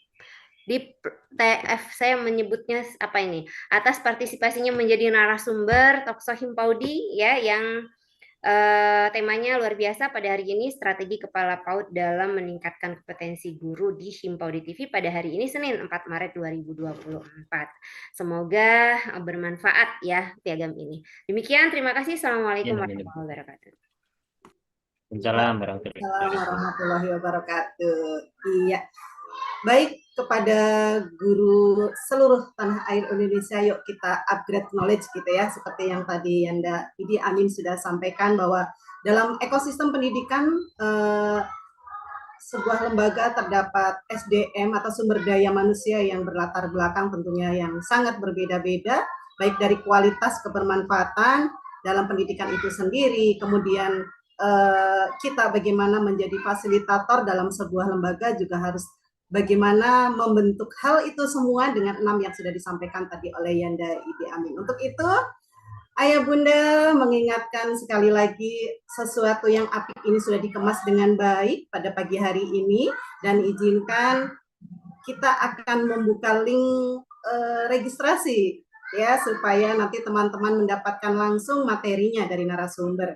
TF, saya menyebutnya apa ini? Atas partisipasinya menjadi narasumber Talkshow Himpaudi ya, yang temanya luar biasa pada hari ini, strategi kepala PAUD dalam meningkatkan kompetensi guru di Himpaudi TV pada hari ini Senin 4 Maret 2024. Semoga bermanfaat ya piagam ini. Demikian, terima kasih. Assalamualaikum warahmatullahi wabarakatuh. Assalamualaikum warahmatullahi wabarakatuh. Iya. Baik, kepada guru seluruh tanah air Indonesia, yuk kita upgrade knowledge gitu ya, seperti yang tadi Yanda Idi Amin sudah sampaikan bahwa dalam ekosistem pendidikan sebuah lembaga terdapat SDM atau sumber daya manusia yang berlatar belakang tentunya yang sangat berbeda-beda, baik dari kualitas kebermanfaatan dalam pendidikan itu sendiri, kemudian kita bagaimana menjadi fasilitator dalam sebuah lembaga juga harus bagaimana membentuk hal itu semua dengan 6 yang sudah disampaikan tadi oleh Yanda Idi Amin. Untuk itu, Ayah Bunda mengingatkan sekali lagi sesuatu yang apik ini sudah dikemas dengan baik pada pagi hari ini, dan izinkan kita akan membuka link registrasi ya, supaya nanti teman-teman mendapatkan langsung materinya dari narasumber.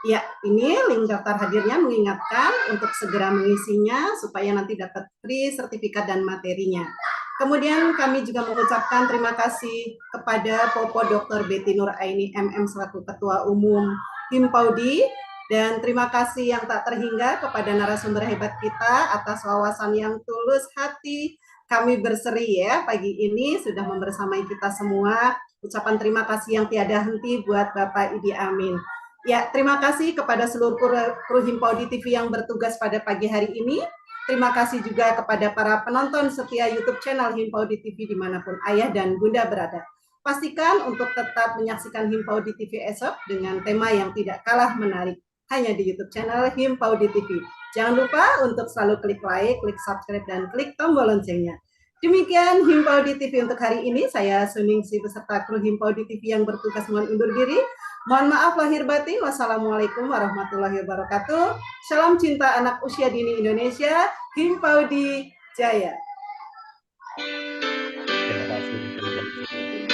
Ya, ini link daftar hadirnya mengingatkan untuk segera mengisinya supaya nanti dapat free sertifikat dan materinya. Kemudian kami juga mengucapkan terima kasih kepada Popo Dr. Betty Nuraini MM selaku Ketua Umum Himpaudi, dan terima kasih yang tak terhingga kepada narasumber hebat kita atas wawasan yang tulus hati. Kami berseri ya pagi ini sudah membersamai kita semua. Ucapan terima kasih yang tiada henti buat Bapak Idi Amin. Ya, terima kasih kepada seluruh kru Himpaudi TV yang bertugas pada pagi hari ini. Terima kasih juga kepada para penonton setia YouTube channel Himpaudi TV dimanapun ayah dan bunda berada. Pastikan untuk tetap menyaksikan Himpaudi TV esok dengan tema yang tidak kalah menarik hanya di YouTube channel Himpaudi TV. Jangan lupa untuk selalu klik like, klik subscribe, dan klik tombol loncengnya. Demikian Himpaudi TV untuk hari ini. Saya Suningsi beserta kru Himpaudi TV yang bertugas mohon undur diri. Mohon maaf lahir batin. Wassalamualaikum warahmatullahi wabarakatuh. Salam cinta anak usia dini Indonesia. Himpaudi Jaya. Terima kasih.